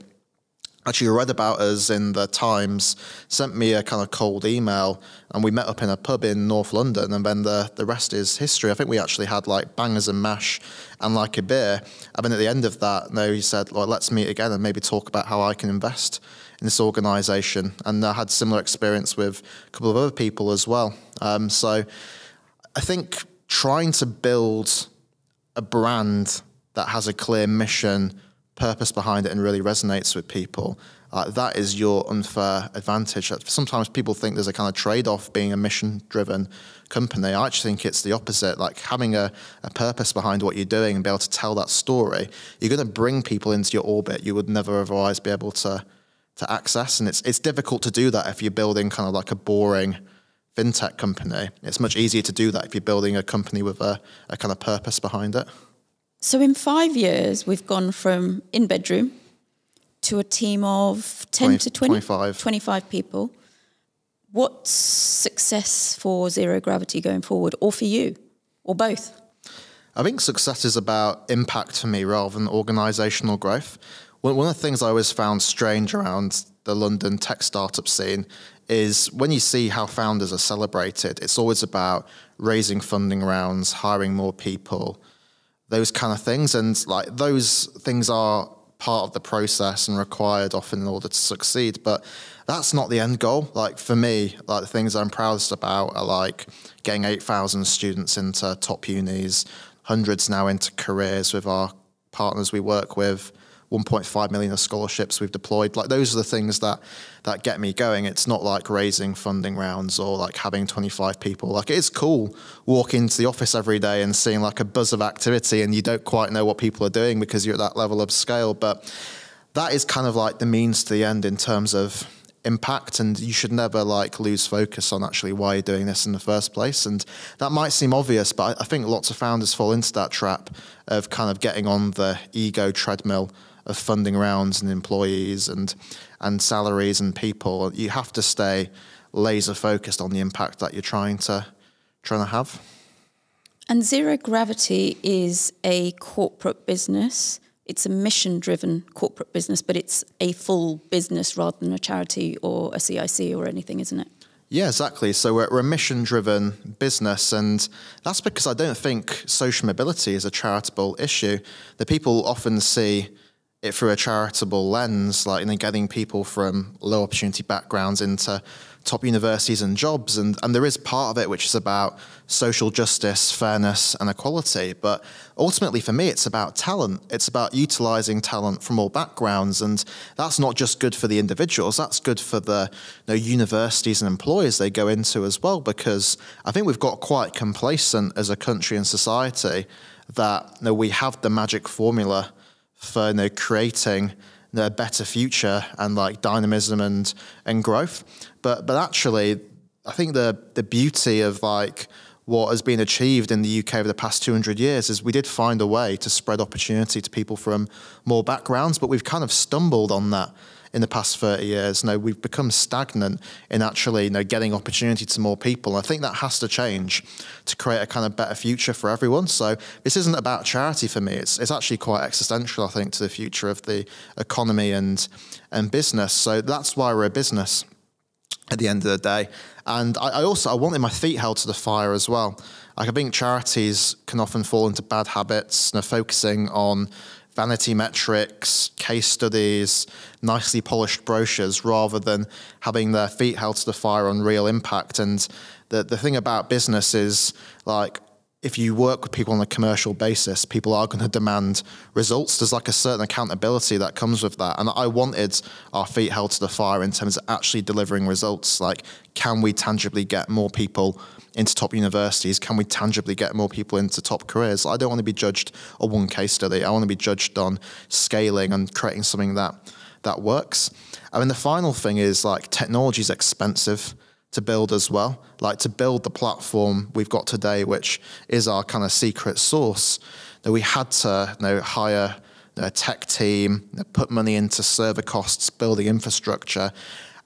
actually read about us in the Times, sent me a kind of cold email, and we met up in a pub in North London, and then the rest is history. I think we actually had like bangers and mash and like a beer. And then at the end of that, he said, well, let's meet again and maybe talk about how I can invest in this organisation. And I had similar experience with a couple of other people as well. So I think trying to build a brand that has a clear mission, purpose behind it, and really resonates with people, that is your unfair advantage. Sometimes people think there's a kind of trade-off being a mission-driven company. I actually think it's the opposite. Like having a purpose behind what you're doing and be able to tell that story, you're going to bring people into your orbit you would never otherwise be able to access. And it's difficult to do that if you're building kind of like a boring fintech company. It's much easier to do that if you're building a company with a kind of purpose behind it. So in 5 years, we've gone from in bedroom to a team of 10 to 25 people. What's success for Zero Gravity going forward, or for you, or both? I think success is about impact for me rather than organisational growth. One of the things I always found strange around the London tech startup scene is when you see how founders are celebrated, it's always about raising funding rounds, hiring more people, those kind of things. And like those things are part of the process and required often in order to succeed. But that's not the end goal. Like for me, like the things I'm proudest about are like getting 8,000 students into top unis, hundreds now into careers with our partners we work with, 1.5 million of scholarships we've deployed. Like those are the things that get me going. It's not like raising funding rounds or like having 25 people. Like it's cool walking into the office every day and seeing like a buzz of activity and you don't quite know what people are doing because you're at that level of scale. But that is kind of like the means to the end in terms of impact, and you should never like lose focus on actually why you're doing this in the first place. And that might seem obvious, but I think lots of founders fall into that trap of kind of getting on the ego treadmill of funding rounds and employees and salaries and people. You have to stay laser focused on the impact that you're trying to have. And Zero Gravity is a corporate business. It's a mission-driven corporate business, but it's a full business rather than a charity or a CIC or anything, isn't it? Yeah, exactly. So we're a mission-driven business, and that's because I don't think social mobility is a charitable issue. The people often see it through a charitable lens, like, getting people from low opportunity backgrounds into top universities and jobs. And there is part of it which is about social justice, fairness and equality. But ultimately for me, it's about talent. It's about utilizing talent from all backgrounds. And that's not just good for the individuals, that's good for the universities and employers they go into as well, because I think we've got quite complacent as a country and society that we have the magic formula for creating a better future and like dynamism and growth. But actually, I think the beauty of like what has been achieved in the UK over the past 200 years is we did find a way to spread opportunity to people from more backgrounds, but we've kind of stumbled on that in the past 30 years. We've become stagnant in actually getting opportunity to more people. I think that has to change to create a kind of better future for everyone. So this isn't about charity for me. It's actually quite existential, I think, to the future of the economy and business. So that's why we're a business at the end of the day. And I wanted my feet held to the fire as well. Like, I think charities can often fall into bad habits, focusing on vanity metrics, case studies, nicely polished brochures, rather than having their feet held to the fire on real impact. And the thing about business is, like, if you work with people on a commercial basis, people are going to demand results. There's like a certain accountability that comes with that. And I wanted our feet held to the fire in terms of actually delivering results. Like, can we tangibly get more people into top universities? Can we tangibly get more people into top careers? I don't want to be judged on one case study. I want to be judged on scaling and creating something that works. I mean, the final thing is, like, technology is expensive to build as well. Like, to build the platform we've got today, which is our kind of secret sauce, that we had to hire a tech team, put money into server costs, building infrastructure.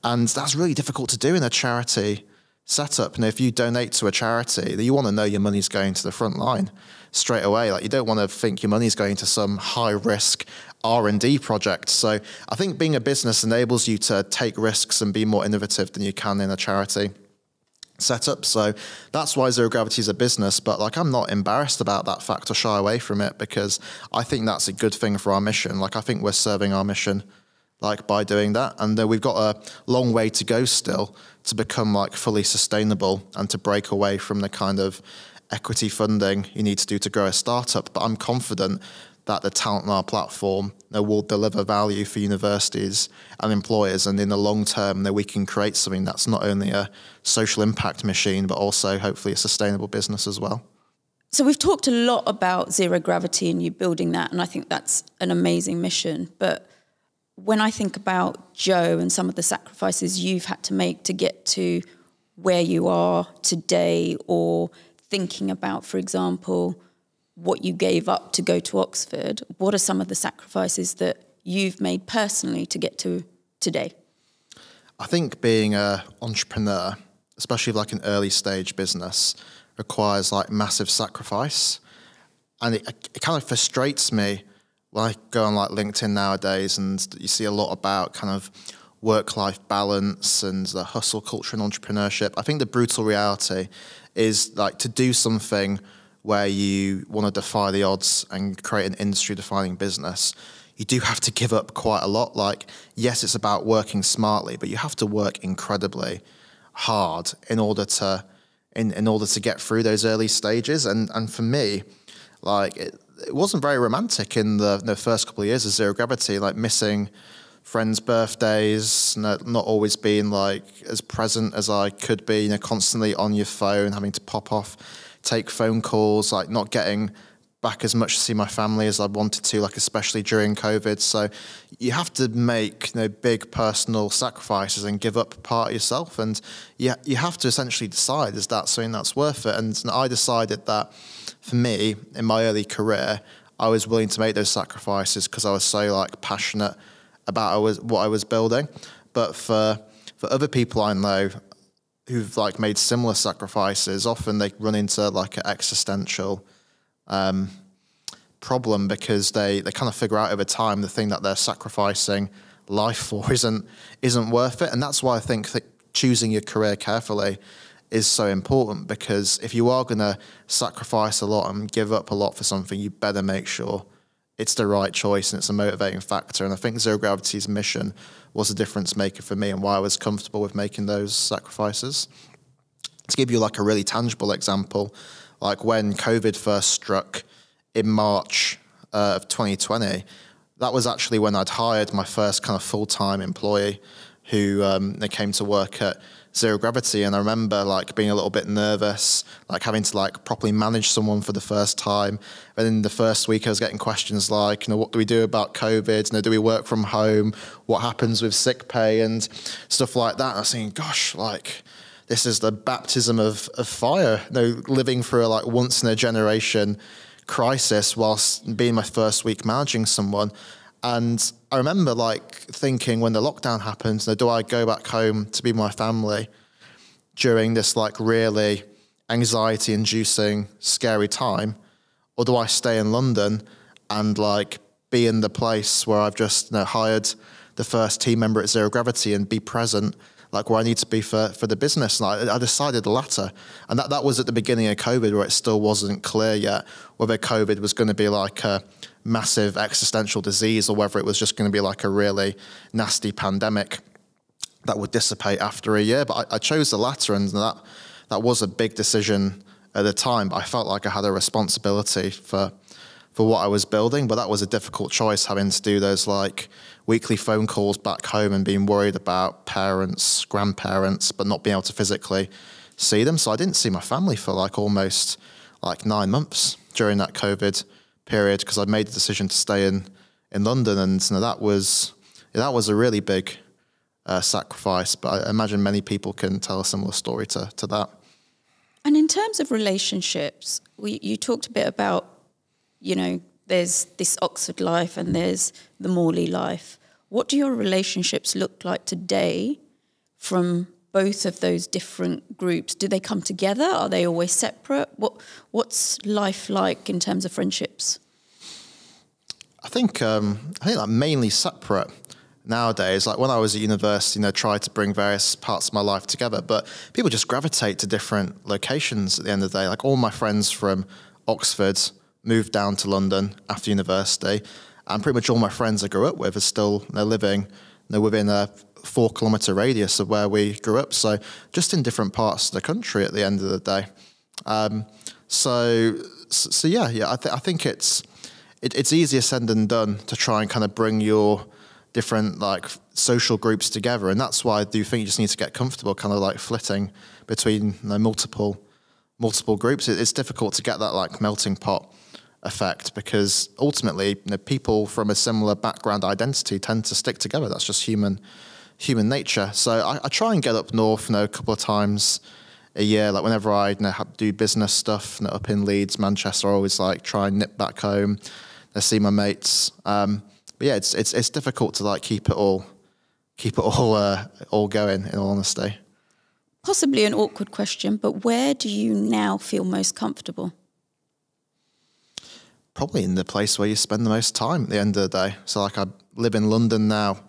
And that's really difficult to do in a charity setup. If you donate to a charity, you want to know your money's going to the front line straight away. Like, you don't want to think your money's going to some high risk R&D project. So I think being a business enables you to take risks and be more innovative than you can in a charity setup. So that's why Zero Gravity is a business. But like, I'm not embarrassed about that fact or shy away from it, because I think that's a good thing for our mission. Like, I think we're serving our mission, like, by doing that. And we've got a long way to go still to become like fully sustainable and to break away from the kind of equity funding you need to do to grow a startup. But I'm confident that the talent on our platform will deliver value for universities and employers, and in the long term that we can create something that's not only a social impact machine, but also hopefully a sustainable business as well. So we've talked a lot about Zero Gravity and you building that, and I think that's an amazing mission. But when I think about Joe and some of the sacrifices you've had to make to get to where you are today, or thinking about, for example, what you gave up to go to Oxford, what are some of the sacrifices that you've made personally to get to today? I think being an entrepreneur, especially like an early stage business, requires like massive sacrifice. And it kind of frustrates me when I go on like LinkedIn nowadays and you see a lot about kind of work-life balance and the hustle culture and entrepreneurship. I think the brutal reality is, like, to do something where you want to defy the odds and create an industry-defining business, you do have to give up quite a lot. Like, yes, it's about working smartly, but you have to work incredibly hard in order to get through those early stages. And for me, like, it wasn't very romantic in the first couple of years of Zero Gravity, like missing friends' birthdays, not always being like as present as I could be, constantly on your phone, having to pop off, take phone calls, like not getting back as much to see my family as I wanted to, like especially during COVID. So you have to make big personal sacrifices and give up part of yourself, and you have to essentially decide, is that something that's worth it? And I decided that for me, in my early career, I was willing to make those sacrifices because I was so like passionate about what I was building. But for other people I know who've like made similar sacrifices, often they run into like an existential problem, because they kind of figure out over time the thing that they're sacrificing life for isn't worth it. And that's why I think that choosing your career carefully is so important, because if you are going to sacrifice a lot and give up a lot for something, you better make sure it's the right choice and it's a motivating factor. And I think Zero Gravity's mission was a difference maker for me and why I was comfortable with making those sacrifices. To give you like a really tangible example, like when COVID first struck in March of 2020, that was actually when I'd hired my first kind of full-time employee who they came to work at Zero Gravity. And I remember like being a little bit nervous, like having to like properly manage someone for the first time. And in the first week I was getting questions like, what do we do about COVID? Do we work from home? What happens with sick pay and stuff like that? And I was thinking, gosh, like this is the baptism of fire, living through a like once in a generation crisis whilst being my first week managing someone. And I remember like thinking when the lockdown happened, do I go back home to be with my family during this like really anxiety inducing, scary time? Or do I stay in London and like be in the place where I've just hired the first team member at Zero Gravity and be present like where I need to be for the business? And I decided the latter. And that was at the beginning of COVID where it still wasn't clear yet whether COVID was going to be like a massive existential disease or whether it was just going to be like a really nasty pandemic that would dissipate after a year. But I chose the latter, and that was a big decision at the time. But I felt like I had a responsibility for what I was building, but that was a difficult choice, having to do those like weekly phone calls back home and being worried about parents, grandparents, but not being able to physically see them. So I didn't see my family for like almost like 9 months during that COVID period because I'd made the decision to stay in London, and that was a really big sacrifice. But I imagine many people can tell a similar story to that. And in terms of relationships, you talked a bit about, there's this Oxford life and there's the Morley life. What do your relationships look like today from both of those different groups? Do they come together? Are they always separate? What's life like in terms of friendships? I think like mainly separate nowadays. Like when I was at university, tried to bring various parts of my life together, but people just gravitate to different locations at the end of the day. Like all my friends from Oxford moved down to London after university, and pretty much all my friends I grew up with are still living within a 4-kilometre radius of where we grew up. So just in different parts of the country at the end of the day. I think it's easier said than done to try and kind of bring your different like social groups together, and that's why I do think you just need to get comfortable kind of like flitting between multiple groups. It's difficult to get that like melting pot effect because ultimately people from a similar background identity tend to stick together. That's just human nature. So I try and get up north a couple of times a year. Like whenever I do business stuff up in Leeds, Manchester, I always like try and nip back home and see my mates. But yeah, it's difficult to like keep it all going, in all honesty. Possibly an awkward question, but where do you now feel most comfortable? Probably in the place where you spend the most time at the end of the day. So like I live in London now.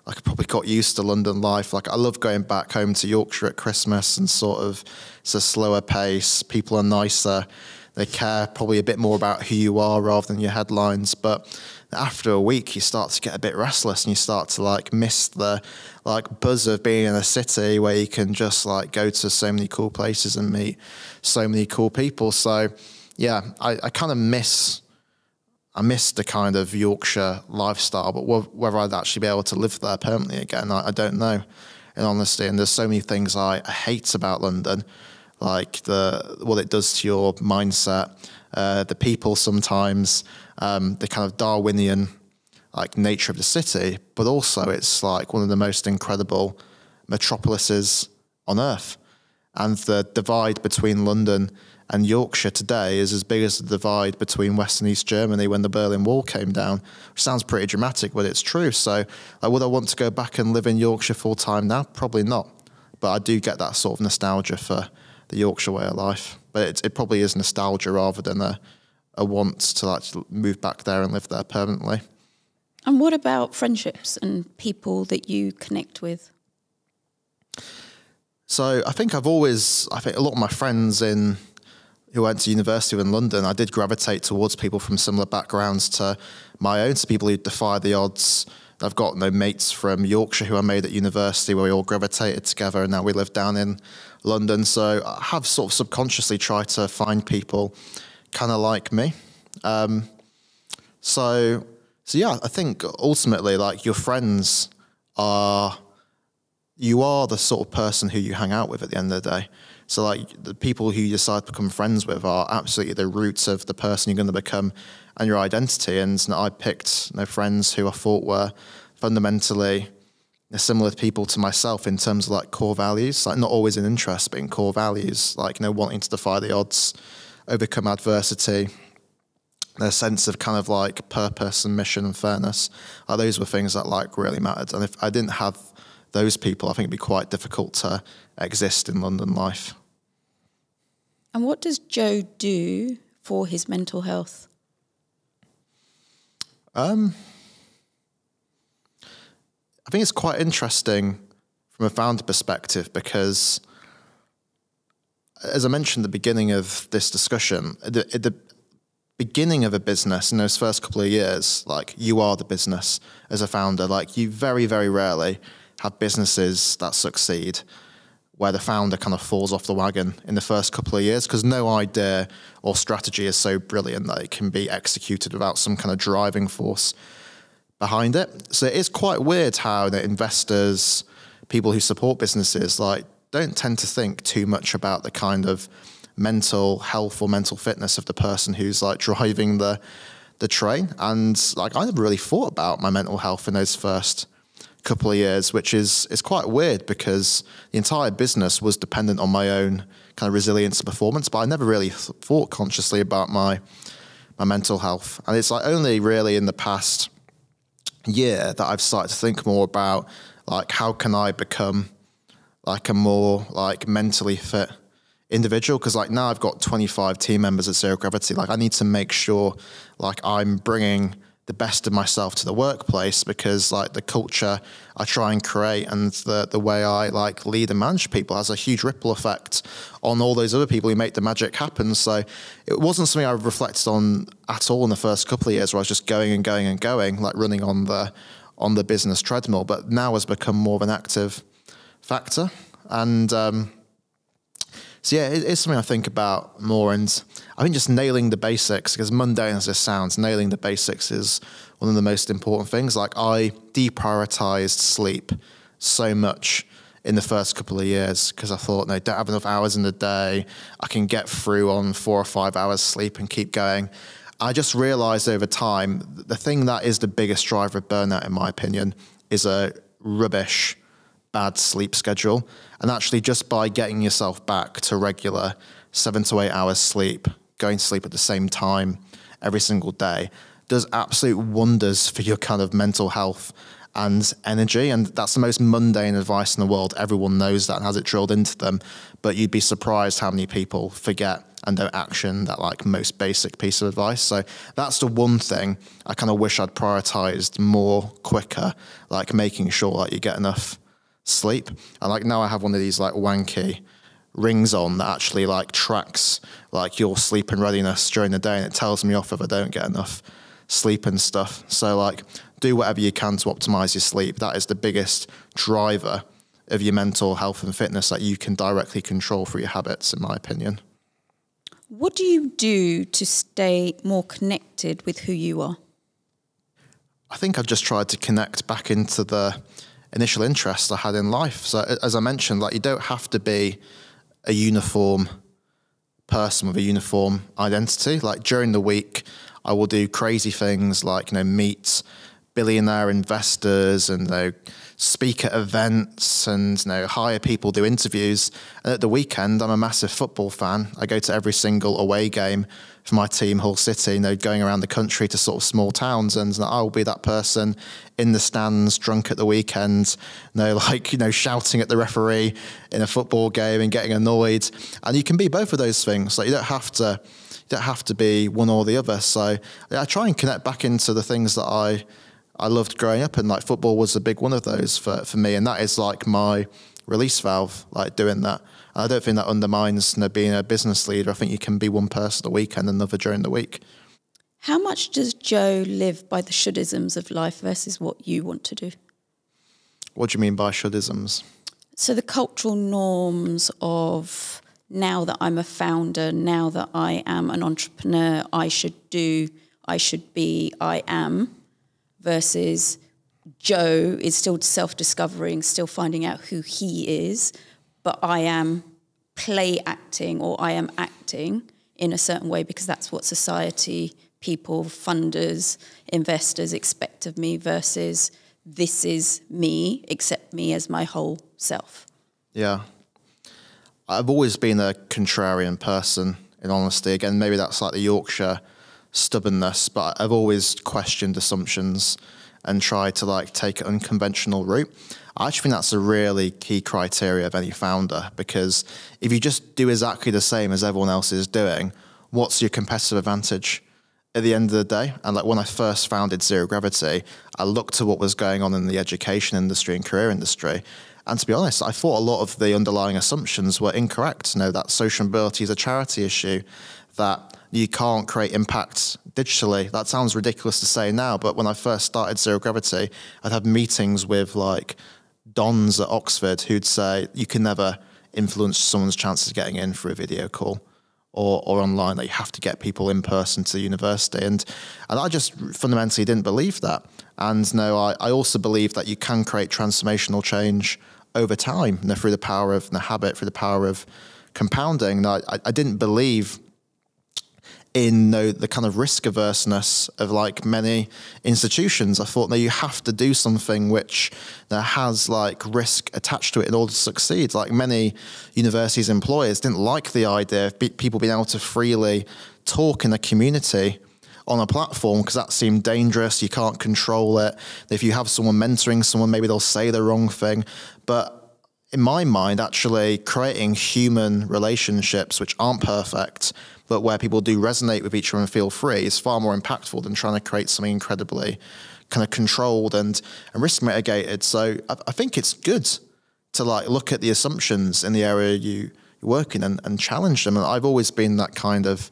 Like I probably got used to London life. Like I love going back home to Yorkshire at Christmas and sort of it's a slower pace. People are nicer. They care probably a bit more about who you are rather than your headlines. But after a week, you start to get a bit restless and you start to like miss the like buzz of being in a city where you can just like go to so many cool places and meet so many cool people. So yeah, I kind of miss the kind of Yorkshire lifestyle, but whether I'd actually be able to live there permanently again, I don't know, in honesty. And there's so many things I hate about London, like what it does to your mindset, the people sometimes, the kind of Darwinian like nature of the city, but also it's like one of the most incredible metropolises on earth. And the divide between London and Yorkshire today is as big as the divide between West and East Germany when the Berlin Wall came down, which sounds pretty dramatic, but it's true. So would I want to go back and live in Yorkshire full time now? Probably not. But I do get that sort of nostalgia for the Yorkshire way of life. But it probably is nostalgia rather than a want to like move back there and live there permanently. And what about friendships and people that you connect with? So I think a lot of my friends in who went to university in London, I did gravitate towards people from similar backgrounds to my own, so people who defy the odds. I've got mates from Yorkshire who I made at university where we all gravitated together, and now we live down in London. So I have sort of subconsciously tried to find people kind of like me. So yeah, I think ultimately, like, your friends you are the sort of person who you hang out with at the end of the day. So like the people who you decide to become friends with are absolutely the roots of the person you're going to become and your identity. And I picked friends who I thought were fundamentally similar people to myself in terms of like core values, like not always in interest, but in core values, like, wanting to defy the odds, overcome adversity, a sense of kind of like purpose and mission and fairness. Those were things that like really mattered. And if I didn't have those people, I think it'd be quite difficult to exist in London life. And what does Joe do for his mental health? I think it's quite interesting from a founder perspective because, as I mentioned at the beginning of this discussion, at the beginning of a business, in those first couple of years, like, you are the business as a founder. Like, you very, very rarely have businesses that succeed where the founder kind of falls off the wagon in the first couple of years, because no idea or strategy is so brilliant that it can be executed without some kind of driving force behind it. So it is quite weird how the investors, people who support businesses, like, don't tend to think too much about the kind of mental health or mental fitness of the person who's like driving the train. And like, I never really thought about my mental health in those first couple of years, which is quite weird because the entire business was dependent on my own kind of resilience and performance, but I never really thought consciously about my mental health. And it's like only really in the past year that I've started to think more about like, how can I become like a more like mentally fit individual? Because like now I've got 25 team members at Zero Gravity. Like, I need to make sure like I'm bringing the best of myself to the workplace, because like the culture I try and create and the way I like lead and manage people has a huge ripple effect on all those other people who make the magic happen. So it wasn't something I reflected on at all in the first couple of years, where I was just going and going and going, like running on the business treadmill, but now has become more of an active factor. And so yeah, it's something I think about more, and I think just nailing the basics, because mundane as this sounds, nailing the basics is one of the most important things. Like, I deprioritized sleep so much in the first couple of years because I thought, no, don't have enough hours in the day. I can get through on 4 or 5 hours sleep and keep going. I just realized over time, the thing that is the biggest driver of burnout, in my opinion, is a rubbish, bad sleep schedule. And actually, just by getting yourself back to regular 7 to 8 hours sleep, going to sleep at the same time every single day, does absolute wonders for your kind of mental health and energy. And that's the most mundane advice in the world. Everyone knows that and has it drilled into them. But you'd be surprised how many people forget and don't action that like most basic piece of advice. So that's the one thing I kind of wish I'd prioritized more quicker, like making sure that you get enough sleep. And like now I have one of these like wanky rings on that actually like tracks like your sleep and readiness during the day, and it tells me off if I don't get enough sleep and stuff. So like, do whatever you can to optimize your sleep. That is the biggest driver of your mental health and fitness that you can directly control through your habits, in my opinion. What do you do to stay more connected with who you are? I think I've just tried to connect back into the initial interest I had in life. So as I mentioned, like, you don't have to be a uniform person with a uniform identity. Like, during the week, I will do crazy things like, meet billionaire investors and speak at events and hire people, do interviews. And at the weekend, I'm a massive football fan. I go to every single away game for my team, Hull City, going around the country to sort of small towns, and I will be that person in the stands, drunk at the weekend, shouting at the referee in a football game and getting annoyed. And you can be both of those things. Like, you don't have to be one or the other. So I try and connect back into the things that I loved growing up, and like football was a big one of those for me. And that is like my release valve, like doing that. And I don't think that undermines being a business leader. I think you can be one person the weekend, another during the week. How much does Joe live by the should-isms of life versus what you want to do? What do you mean by should-isms? So the cultural norms of now that I'm a founder, now that I am an entrepreneur, I should do, I should be, I am, versus Joe is still self-discovering, still finding out who he is, but I am play acting or I am acting in a certain way because that's what society, people, funders, investors expect of me versus this is me, accept me as my whole self. Yeah. I've always been a contrarian person, in honesty. Again, maybe that's like the Yorkshire stubbornness, but I've always questioned assumptions and tried to like take an unconventional route. I actually think that's a really key criteria of any founder, because if you just do exactly the same as everyone else is doing, what's your competitive advantage at the end of the day? And like when I first founded Zero Gravity, I looked at what was going on in the education industry and career industry. And to be honest, I thought a lot of the underlying assumptions were incorrect. You know, that social mobility is a charity issue, that you can't create impact digitally. That sounds ridiculous to say now, but when I first started Zero Gravity, I'd have meetings with like dons at Oxford who'd say, you can never influence someone's chances of getting in through a video call or online, that you have to get people in person to the university. And I just fundamentally didn't believe that. And no, I also believe that you can create transformational change over time, you know, through the power of the habit, through the power of compounding. Now, I didn't believe in the kind of risk averseness of like many institutions. I thought, no, you have to do something which has like risk attached to it in order to succeed. Like many universities' employers didn't like the idea of people being able to freely talk in a community on a platform, because that seemed dangerous. You can't control it. If you have someone mentoring someone, maybe they'll say the wrong thing. But in my mind, actually creating human relationships which aren't perfect, but where people do resonate with each other and feel free, is far more impactful than trying to create something incredibly kind of controlled and risk mitigated. So I think it's good to like look at the assumptions in the area you work in and challenge them. And I've always been that kind of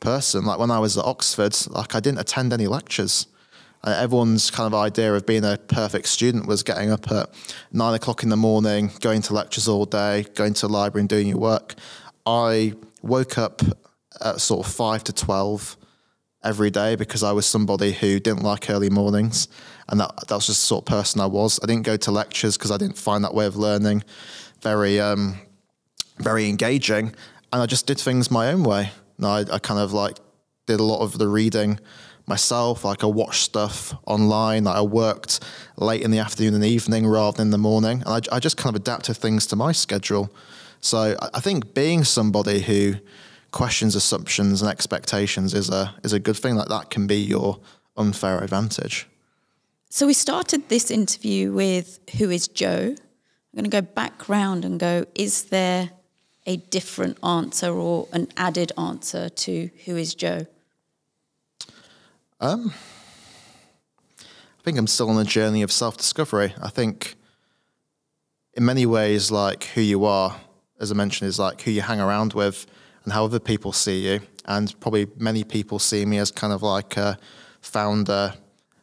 person. Like when I was at Oxford, like I didn't attend any lectures. Everyone's kind of idea of being a perfect student was getting up at 9 o'clock in the morning, going to lectures all day, going to the library and doing your work. I woke up at sort of 5 to 12 every day because I was somebody who didn't like early mornings. And that was just the sort of person I was. I didn't go to lectures because I didn't find that way of learning very engaging. And I just did things my own way. And I kind of like did a lot of the reading myself. Like I watched stuff online. Like I worked late in the afternoon and evening rather than in the morning. And I just kind of adapted things to my schedule. So I think being somebody who questions assumptions and expectations is a good thing. Like that can be your unfair advantage. So we started this interview with who is Joe? I'm going to go back round and go, is there a different answer or an added answer to who is Joe? I think I'm still on a journey of self-discovery. I think in many ways, like who you are, as I mentioned, is like who you hang around with and how other people see you. And probably many people see me as kind of like a founder,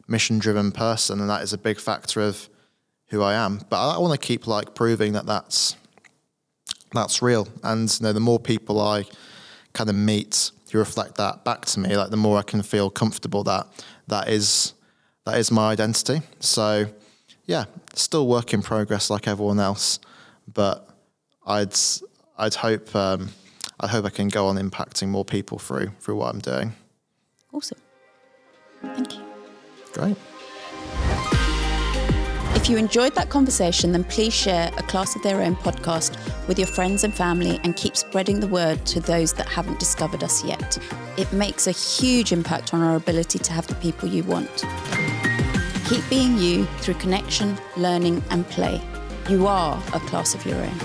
mission-driven person, and that is a big factor of who I am. But I want to keep like proving that that's real. And you know, the more people I kind of meet who reflect that back to me, like the more I can feel comfortable that is my identity. So yeah, still work in progress like everyone else, but I'd hope I can go on impacting more people through what I'm doing. Awesome. Thank you. Great. If you enjoyed that conversation, then please share A Class of Their Own podcast with your friends and family and keep spreading the word to those that haven't discovered us yet. It makes a huge impact on our ability to have the people you want. Keep being you through connection, learning and play. You are a class of your own.